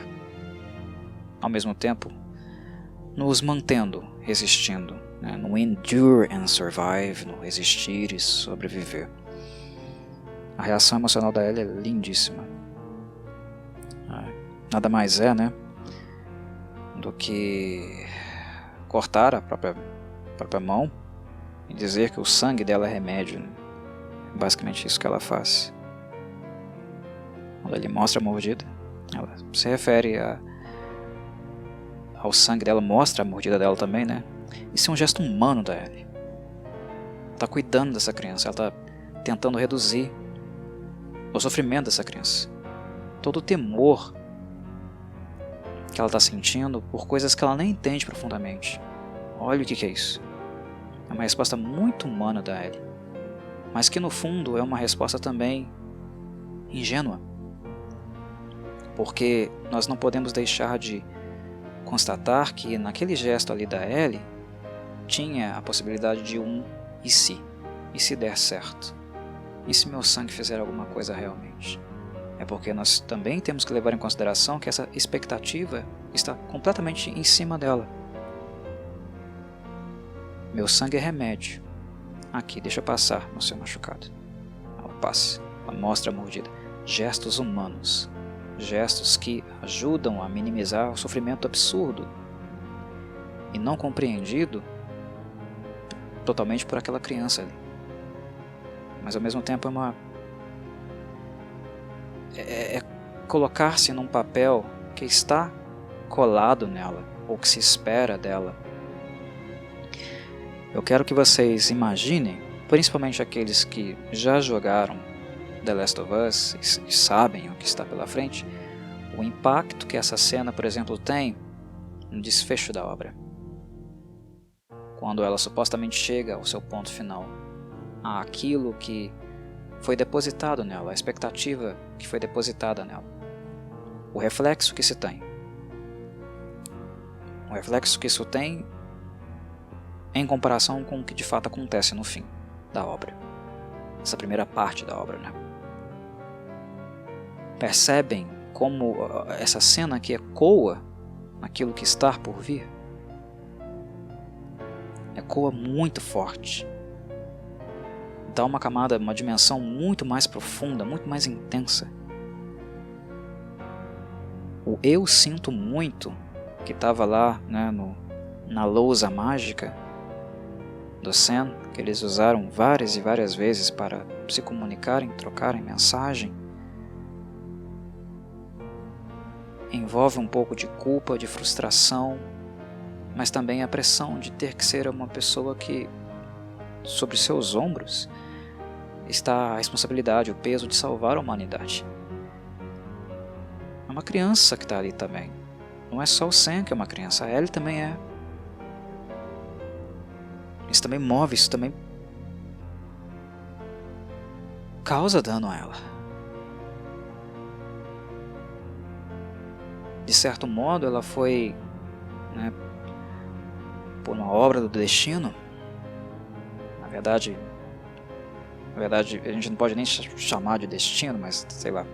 Ao mesmo tempo, nos mantendo, resistindo, né? No endure and survive, no resistir e sobreviver. A reação emocional da Ellie é lindíssima. Nada mais é, né, do que cortar a própria mão e dizer que o sangue dela é remédio, né? É basicamente isso que ela faz. Quando ele mostra a mordida, ela se refere ao sangue dela, mostra a mordida dela também, né? Isso é um gesto humano da Ellie. Ela está cuidando dessa criança, ela está tentando reduzir o sofrimento dessa criança. Todo o temor que ela está sentindo por coisas que ela nem entende profundamente. Olha o que é isso. É uma resposta muito humana da Ellie, mas que no fundo é uma resposta também ingênua, porque nós não podemos deixar de constatar que naquele gesto ali da Ellie tinha a possibilidade de e se der certo, e se meu sangue fizer alguma coisa realmente. É porque nós também temos que levar em consideração que essa expectativa está completamente em cima dela. Meu sangue é remédio. Aqui, deixa eu passar no seu machucado. Ela passa, ela mostra a mordida. Gestos humanos. Gestos que ajudam a minimizar o sofrimento absurdo e não compreendido totalmente por aquela criança ali. Mas ao mesmo tempo é é colocar-se num papel que está colado nela, ou que se espera dela. Eu quero que vocês imaginem, principalmente aqueles que já jogaram The Last of Us e sabem o que está pela frente, o impacto que essa cena, por exemplo, tem no desfecho da obra. Quando ela supostamente chega ao seu ponto final, àquilo que foi depositado nela, a expectativa que foi depositada nela, o reflexo que se tem. O reflexo que isso tem em comparação com o que de fato acontece no fim da obra. Essa primeira parte da obra, né? Percebem como essa cena aqui ecoa naquilo que está por vir? Ecoa muito forte. Dá uma camada, uma dimensão muito mais profunda, muito mais intensa. O eu sinto muito, que estava lá, né, na lousa mágica do Sam, que eles usaram várias e várias vezes para se comunicarem, trocarem mensagem, envolve um pouco de culpa, de frustração, mas também a pressão de ter que ser uma pessoa que, sobre seus ombros, está a responsabilidade, o peso de salvar a humanidade. É uma criança que está ali também. Não é só o Sam que é uma criança, a Ellie também é. Isso também move, isso também causa dano a ela. De certo modo, ela foi, né, por uma obra do destino. Na verdade, a gente não pode nem chamar de destino, mas sei lá,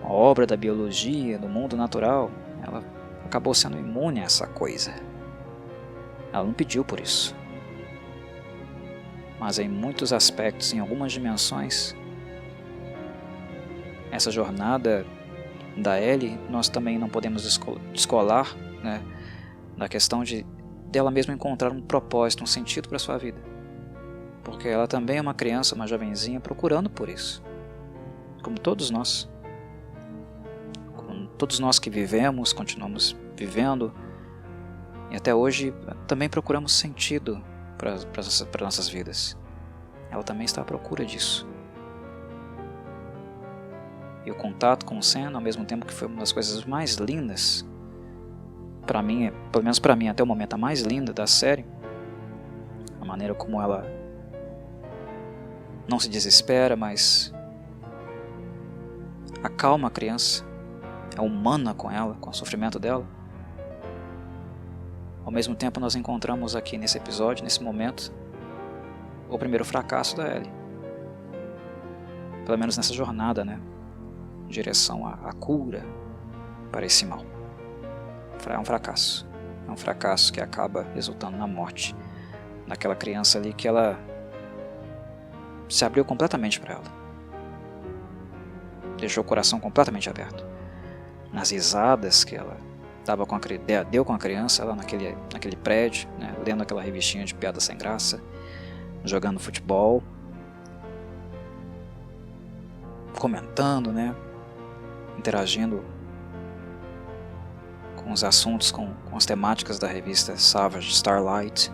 uma obra da biologia, do mundo natural. Ela acabou sendo imune a essa coisa. Ela não pediu por isso. Mas em muitos aspectos, em algumas dimensões, essa jornada da Ellie, nós também não podemos descolar, né, da questão de dela mesma encontrar um propósito, um sentido para sua vida. Porque ela também é uma criança, uma jovenzinha procurando por isso. Como todos nós. Como todos nós que vivemos, continuamos vivendo, e até hoje também procuramos sentido para nossas vidas. Ela também está à procura disso. E o contato com o Sam, ao mesmo tempo que foi uma das coisas mais lindas, para mim, pelo menos para mim até o momento a mais linda da série, a maneira como ela não se desespera, mas acalma a criança, é humana com ela, com o sofrimento dela. Ao mesmo tempo nós encontramos aqui nesse episódio, nesse momento, o primeiro fracasso da Ellie. Pelo menos nessa jornada, né? Em direção à cura para esse mal. É um fracasso. É um fracasso que acaba resultando na morte daquela criança ali, que ela se abriu completamente para ela. Deixou o coração completamente aberto. Nas risadas que ela deu com a criança lá naquele prédio, né, lendo aquela revistinha de piada sem graça, jogando futebol, comentando, né, interagindo com os assuntos, com as temáticas da revista Savage Starlight.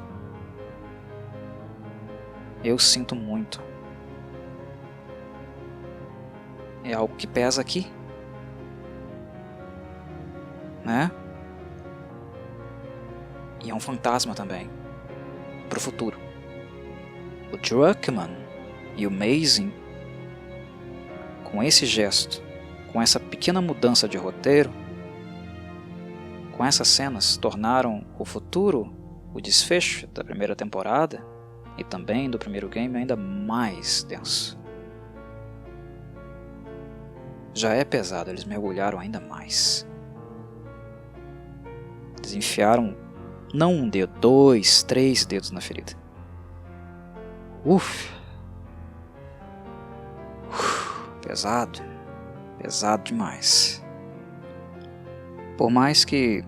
Eu sinto muito. É algo que pesa aqui, né? E é um fantasma também para o futuro. O Druckmann e o Mazin, com esse gesto, com essa pequena mudança de roteiro, com essas cenas, tornaram o futuro, o desfecho da primeira temporada e também do primeiro game ainda mais denso. Já é pesado, eles mergulharam ainda mais. Eles enfiaram não um dedo, 2, 3 dedos na ferida. Pesado. Pesado demais. Por mais que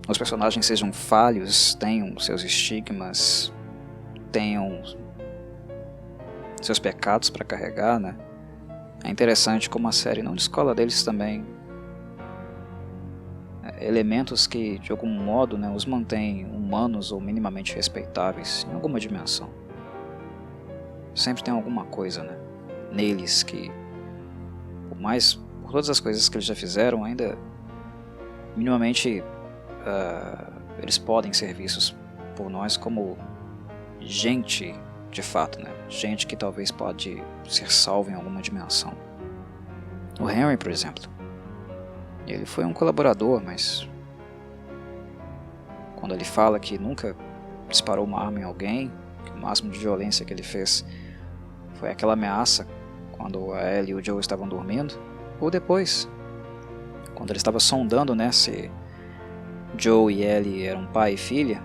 os personagens sejam falhos, tenham seus estigmas, tenham seus pecados para carregar, né? É interessante como a série não descola deles também elementos que, de algum modo, né, os mantêm humanos ou minimamente respeitáveis em alguma dimensão. Sempre tem alguma coisa, né, neles que, por todas as coisas que eles já fizeram, ainda minimamente eles podem ser vistos por nós como gente de fato, né? Gente que talvez pode ser salva em alguma dimensão. O Henry, por exemplo, ele foi um colaborador, mas quando ele fala que nunca disparou uma arma em alguém, que o máximo de violência que ele fez foi aquela ameaça quando a Ellie e o Joe estavam dormindo, ou depois, quando ele estava sondando, né, se Joe e Ellie eram pai e filha,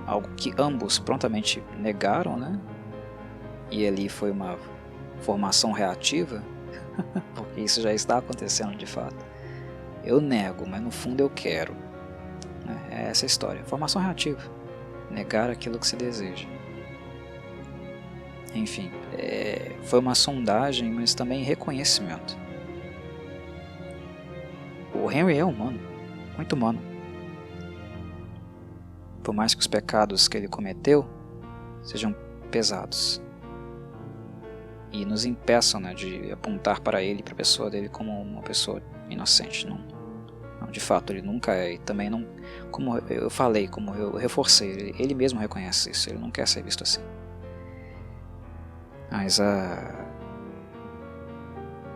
algo que ambos prontamente negaram, né? E ali foi uma formação reativa, porque isso já está acontecendo de fato. Eu nego, mas no fundo eu quero. É essa a história. Formação reativa. Negar aquilo que se deseja. Enfim, foi uma sondagem, mas também reconhecimento. O Henry é humano, muito humano. Por mais que os pecados que ele cometeu sejam pesados e nos impeçam, né, de apontar para ele, para a pessoa dele, como uma pessoa inocente. Não, de fato, ele nunca é. E também não, como eu falei, como eu reforcei, ele mesmo reconhece isso. Ele não quer ser visto assim. Mas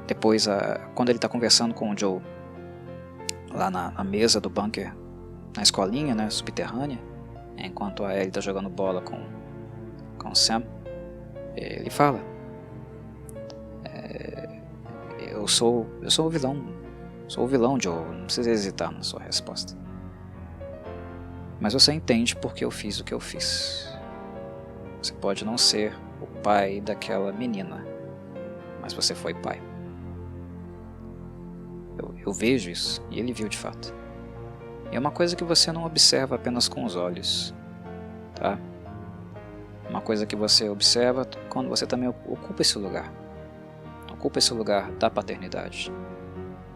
depois, quando ele está conversando com o Joe lá na mesa do bunker, na escolinha, né, subterrânea, enquanto a Ellie está jogando bola com o Sam, ele fala: eu sou o vilão. Sou o vilão, Joe. Não precisa hesitar na sua resposta. Mas você entende porque eu fiz o que eu fiz. Você pode não ser o pai daquela menina, mas você foi pai. Eu vejo isso, e ele viu de fato. E é uma coisa que você não observa apenas com os olhos, tá? Uma coisa que você observa quando você também ocupa esse lugar. Ocupa esse lugar da paternidade.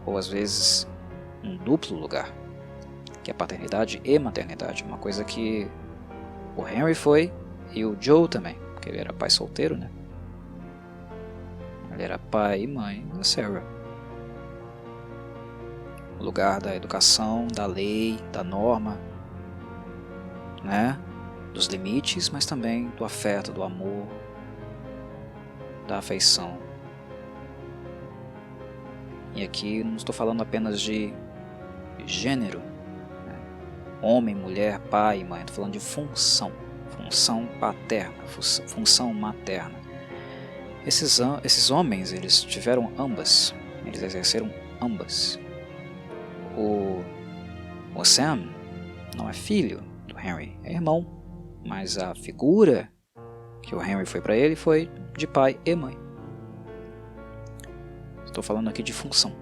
Ou às vezes um duplo lugar, que é paternidade e maternidade. Uma coisa que o Henry foi e o Joe também, porque ele era pai solteiro, né? Ele era pai e mãe da Sarah. O lugar da educação, da lei, da norma, né? Dos limites, mas também do afeto, do amor, da afeição. E aqui não estou falando apenas de gênero, né? Homem, mulher, pai, mãe. Estou falando de função paterna, função materna. Esses homens, eles tiveram ambas, eles exerceram ambas. O Sam não é filho do Henry, é irmão, mas a figura que o Henry foi para ele foi de pai e mãe. Estou falando aqui de função.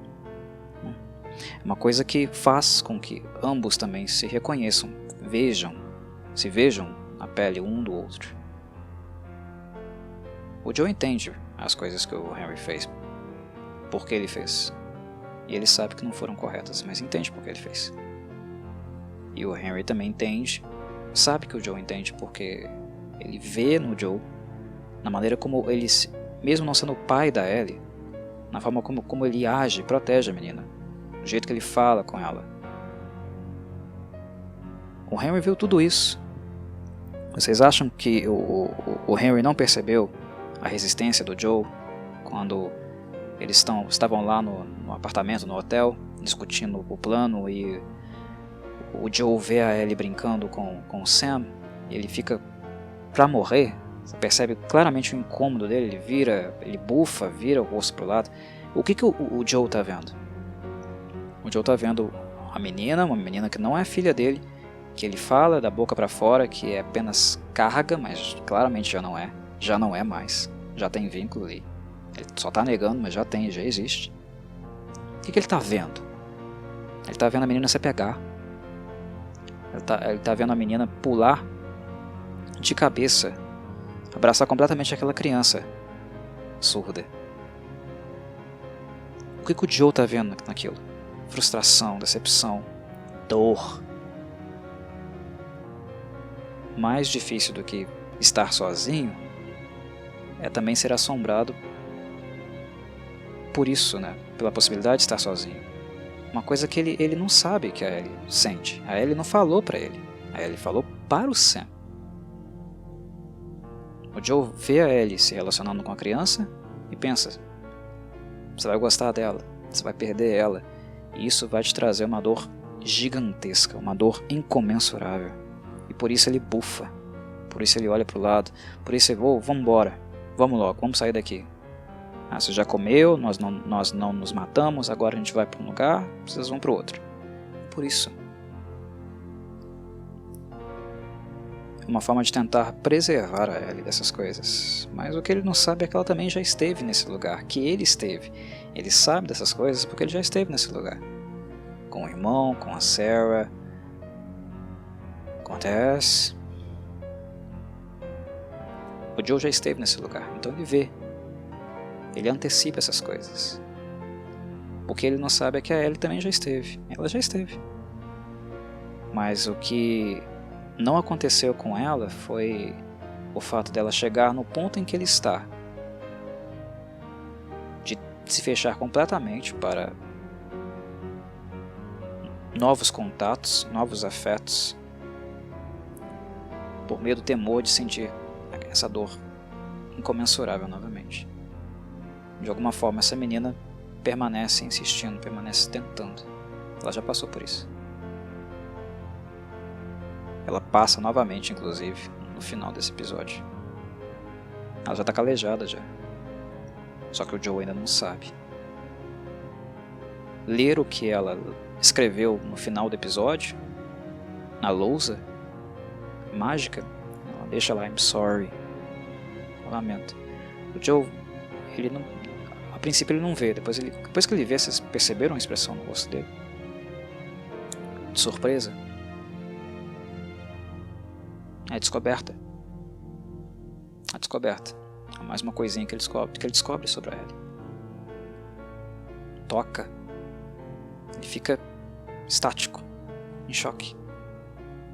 É uma coisa que faz com que ambos também se reconheçam, se vejam na pele um do outro. O Joe entende as coisas que o Henry fez, por que ele fez. E ele sabe que não foram corretas, mas entende por que ele fez. E o Henry também entende, sabe que o Joe entende, porque ele vê no Joe, na maneira como ele, mesmo não sendo o pai da Ellie, na forma como ele age, protege a menina, do jeito que ele fala com ela. O Henry viu tudo isso. Vocês acham que o Henry não percebeu a resistência do Joe quando eles estavam lá no apartamento, no hotel, discutindo o plano, e o Joe vê a Ellie brincando com o Sam, e ele fica pra morrer? Você percebe claramente o incômodo dele, ele bufa, vira o rosto pro lado. O que o Joe tá vendo? O Joe tá vendo uma menina que não é filha dele, que ele fala da boca pra fora que é apenas carga, mas claramente já não é mais, já tem vínculo ali. Ele só tá negando, mas já existe. O que ele tá vendo? Ele tá vendo a menina se pegar. Ele tá vendo a menina pular de cabeça, abraçar completamente aquela criança surda. O que o Joe está vendo naquilo? Frustração, decepção, dor. Mais difícil do que estar sozinho é também ser assombrado por isso, né? Pela possibilidade de estar sozinho. Uma coisa que ele não sabe que a Ellie sente. A Ellie não falou para ele. A Ellie falou para o Sam. O Joe vê a Ellie se relacionando com a criança e pensa: você vai gostar dela, você vai perder ela, e isso vai te trazer uma dor gigantesca, uma dor incomensurável. E por isso ele bufa, por isso ele olha para o lado, por isso ele: vamos embora, vamos logo, vamos sair daqui. Você já comeu, nós não nos matamos, agora a gente vai para um lugar, vocês vão para o outro. Por isso. Uma forma de tentar preservar a Ellie dessas coisas. Mas o que ele não sabe é que ela também já esteve nesse lugar, que ele esteve. Ele sabe dessas coisas porque ele já esteve nesse lugar. Com o irmão, com a Sarah, com a Tess. O Joe já esteve nesse lugar, então ele vê. Ele antecipa essas coisas. O que ele não sabe é que a Ellie também já esteve. Ela já esteve. Mas o que não aconteceu com ela foi o fato dela chegar no ponto em que ele está. De se fechar completamente para novos contatos, novos afetos. Por medo do temor de sentir essa dor incomensurável novamente. De alguma forma essa menina permanece insistindo, permanece tentando. Ela já passou por isso. Ela passa novamente, inclusive, no final desse episódio. Ela já está calejada já. Só que o Joe ainda não sabe. Ler o que ela escreveu no final do episódio, na lousa mágica, ela deixa lá: I'm sorry. Eu lamento. O Joe, ele não, a princípio ele não vê, depois que ele vê, vocês perceberam a expressão no rosto dele? De surpresa. É a descoberta. A descoberta. É mais uma coisinha que ele descobre sobre a Ellie. Toca. Ele fica estático, em choque.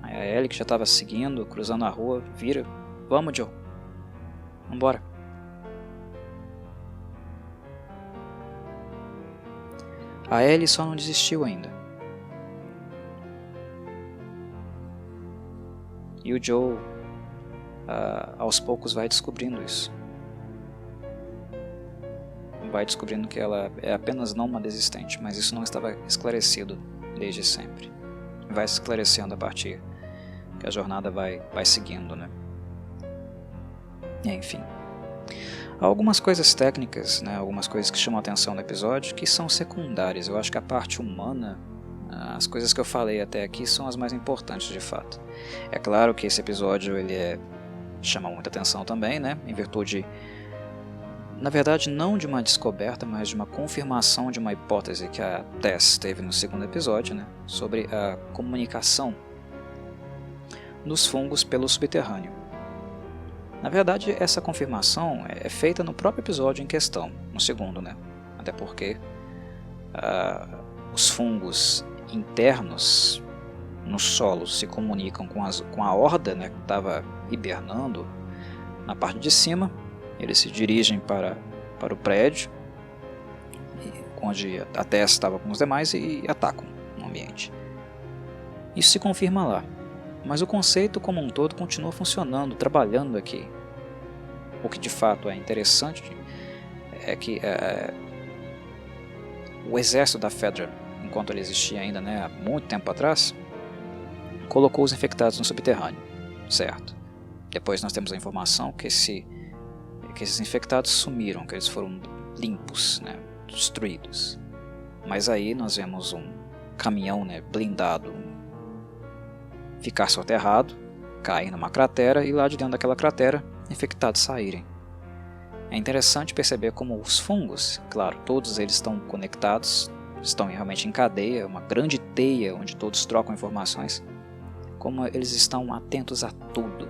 Aí a Ellie, que já estava seguindo, cruzando a rua, vira: vamos, Joe. Vambora. A Ellie só não desistiu ainda. E o Joe, aos poucos, vai descobrindo isso. Vai descobrindo que ela é apenas não uma desistente, mas isso não estava esclarecido desde sempre. Vai se esclarecendo a partir que a jornada vai seguindo, né? E, enfim. Há algumas coisas técnicas, né, algumas coisas que chamam a atenção no episódio, que são secundárias. Eu acho que a parte humana, as coisas que eu falei até aqui, são as mais importantes de fato. É claro que esse episódio chama muita atenção também, né, em virtude, na verdade, não de uma descoberta, mas de uma confirmação de uma hipótese que a Tess teve no segundo episódio, né, sobre a comunicação dos fungos pelo subterrâneo. Na verdade, essa confirmação é feita no próprio episódio em questão, no segundo, né? Até porque os fungos internos no solo se comunicam com a horda, né, que estava hibernando na parte de cima. Eles se dirigem para o prédio, onde a Tess estava com os demais, e atacam no ambiente. Isso se confirma lá. Mas o conceito como um todo continua funcionando, trabalhando aqui. O que de fato é interessante é que o exército da Fedra, enquanto ele existia ainda, né, há muito tempo atrás, colocou os infectados no subterrâneo, certo? Depois nós temos a informação que esses infectados sumiram, que eles foram limpos, né, destruídos. Mas aí nós vemos um caminhão, né, blindado ficar soterrado, cair numa cratera, e lá de dentro daquela cratera, infectados saírem. É interessante perceber como os fungos, claro, todos eles estão conectados, estão realmente em cadeia, uma grande teia onde todos trocam informações, como eles estão atentos a tudo.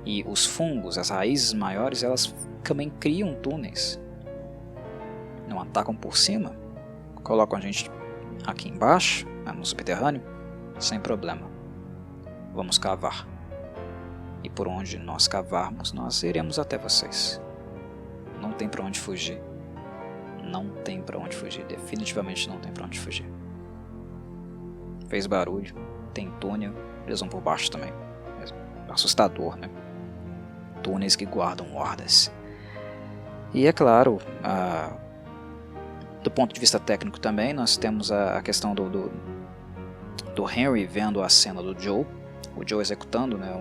E os fungos, as raízes maiores, elas também criam túneis. Não atacam por cima, colocam a gente aqui embaixo, né, no subterrâneo, sem problema. Vamos cavar. E por onde nós cavarmos, nós iremos até vocês. Não tem para onde fugir. Não tem para onde fugir. Definitivamente não tem para onde fugir. Fez barulho. Tem túnel. Eles vão por baixo também. Assustador, né? Túneis que guardam hordas. E é claro, do ponto de vista técnico também, nós temos a questão do Henry vendo a cena do Joe. O Joe executando, né,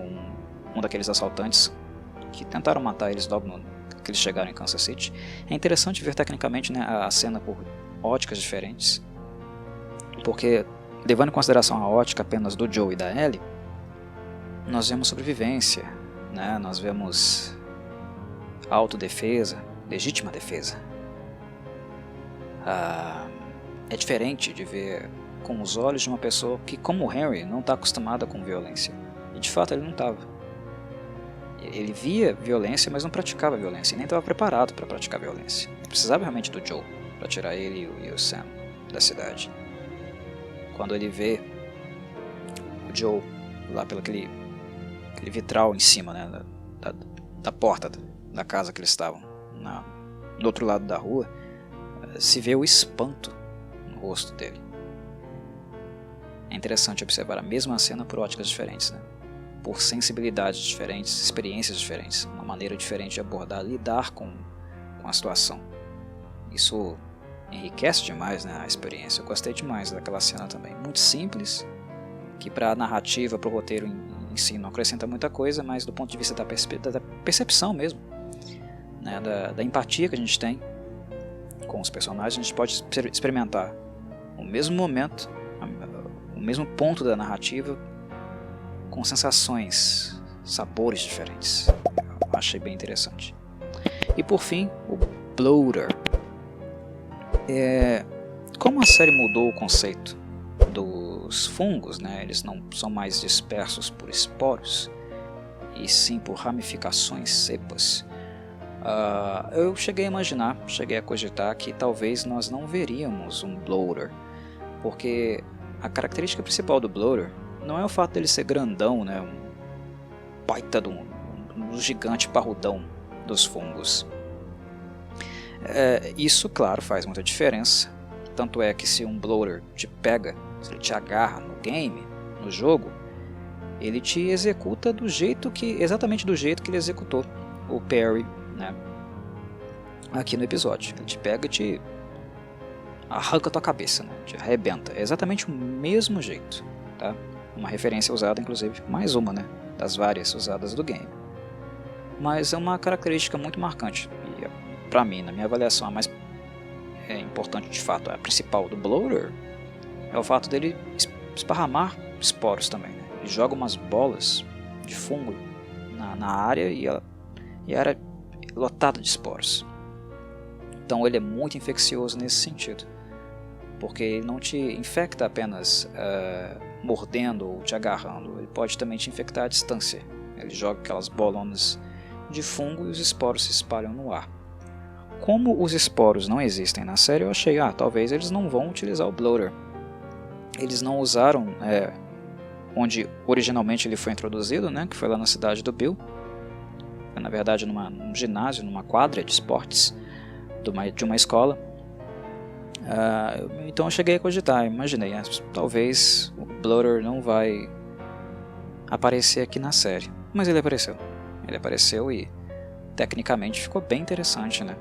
um daqueles assaltantes que tentaram matar eles logo que eles chegaram em Kansas City. É interessante ver tecnicamente, né, a cena por óticas diferentes, porque levando em consideração a ótica apenas do Joe e da Ellie, nós vemos sobrevivência, né, nós vemos autodefesa, legítima defesa. É diferente de ver com os olhos de uma pessoa que, como o Henry, não está acostumada com violência. E de fato ele não estava. Ele via violência, mas não praticava violência. E nem estava preparado para praticar violência. Ele precisava realmente do Joe para tirar ele e o Sam da cidade. Quando ele vê o Joe lá pelo aquele vitral em cima, né, da porta da casa que eles estavam, do outro lado da rua, se vê o espanto no rosto dele. É interessante observar a mesma cena por óticas diferentes, né? Por sensibilidades diferentes, experiências diferentes, uma maneira diferente de abordar, lidar com a situação. Isso enriquece demais, né, a experiência. Eu gostei demais daquela cena também. Muito simples, que para a narrativa, para o roteiro em si não acrescenta muita coisa, mas do ponto de vista da percepção mesmo, né, da empatia que a gente tem com os personagens, a gente pode experimentar o mesmo momento, o mesmo ponto da narrativa, com sensações, sabores diferentes. Eu achei bem interessante. E por fim, o Bloater. Como a série mudou o conceito dos fungos, né, eles não são mais dispersos por esporos, e sim por ramificações, cepas, eu cheguei a imaginar, cheguei a cogitar que talvez nós não veríamos um Bloater, porque a característica principal do Bloater não é o fato dele ser grandão, né, um baita de um gigante parrudão dos fungos. Isso, claro, faz muita diferença. Tanto é que se um Bloater te pega, se ele te agarra no game, no jogo, ele te executa exatamente do jeito que ele executou o Perry, né, aqui no episódio. Ele te pega e te arranca a tua cabeça, né, te arrebenta. É exatamente o mesmo jeito, tá? Uma referência usada, inclusive, mais uma, né, das várias usadas do game. Mas é uma característica muito marcante. E pra mim, na minha avaliação, a mais importante de fato, a principal do Bloater, é o fato dele esparramar esporos também, né? Ele joga umas bolas de fungo na área e a área é lotada de esporos. Então ele é muito infeccioso nesse sentido, porque ele não te infecta apenas mordendo ou te agarrando, ele pode também te infectar à distância. Ele joga aquelas bolonas de fungo e os esporos se espalham no ar. Como os esporos não existem na série, eu achei, talvez eles não vão utilizar o Bloater. Eles não usaram onde originalmente ele foi introduzido, né, que foi lá na cidade do Bill, na verdade num ginásio, numa quadra de esportes de uma escola. Então eu cheguei a cogitar, imaginei, talvez o Bloater não vai aparecer aqui na série, mas ele apareceu e tecnicamente ficou bem interessante, né?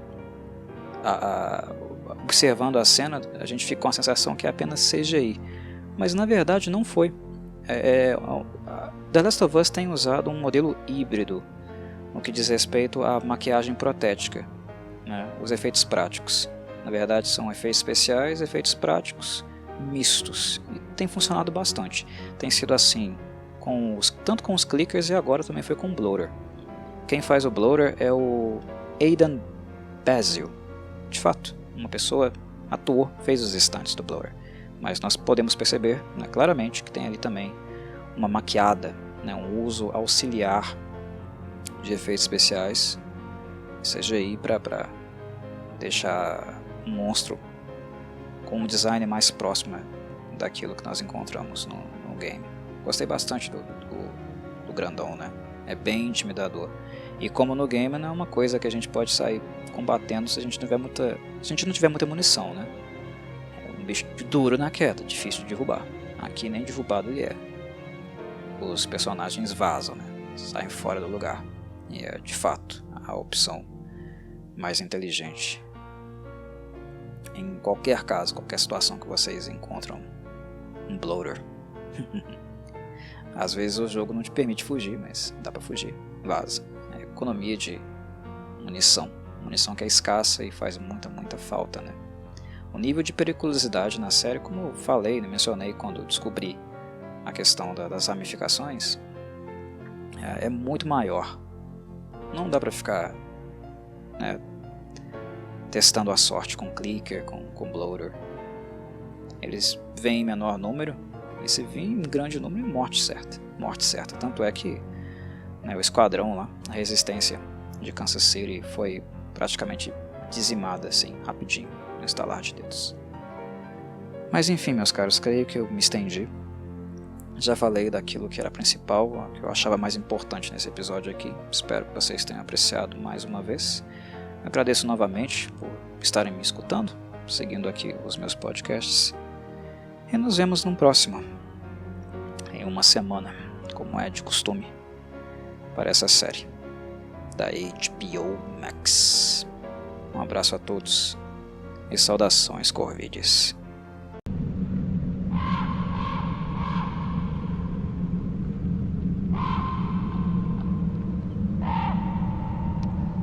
Observando a cena, a gente fica com a sensação que é apenas CGI, mas na verdade não foi. The Last of Us tem usado um modelo híbrido no que diz respeito à maquiagem protética, né? Os efeitos práticos. Na verdade são efeitos especiais, efeitos práticos mistos, e tem funcionado bastante. Tem sido assim tanto com os clickers e agora também foi com o Bloater. Quem faz o Bloater é o Aidan Basil. De fato, uma pessoa atuou, fez os stunts do Bloater. Mas nós podemos perceber, né, claramente que tem ali também uma maquiada, né, um uso auxiliar de efeitos especiais, CGI, para deixar um monstro com com um design mais próximo daquilo que nós encontramos no game. Gostei bastante do grandão, né? É bem intimidador. E como no game não é uma coisa que a gente pode sair combatendo se a gente não tiver muita munição, né? É um bicho duro na queda, difícil de derrubar. Aqui nem derrubado ele é. Os personagens vazam, né? Saem fora do lugar. E é de fato a opção mais inteligente. Em qualquer caso, qualquer situação que vocês encontram um bloater. Às vezes o jogo não te permite fugir, mas dá pra fugir. Vaza. É economia de munição. Munição que é escassa e faz muita falta, né? O nível de periculosidade na série, como eu falei, mencionei quando descobri a questão das ramificações, é muito maior. Não dá pra ficar, né, testando a sorte com clicker, com bloater. Eles vêm em menor número, e se vir em grande número, morte certa. Tanto é que, né, o esquadrão lá, a resistência de Kansas City foi praticamente dizimada assim, rapidinho, no estalar de dedos. Mas enfim, meus caros, creio que eu me estendi. Já falei daquilo que era principal, que eu achava mais importante nesse episódio aqui. Espero que vocês tenham apreciado mais uma vez. Agradeço novamente por estarem me escutando, seguindo aqui os meus podcasts. E nos vemos no próximo, em uma semana, como é de costume, para essa série da HBO Max. Um abraço a todos e saudações Corvides.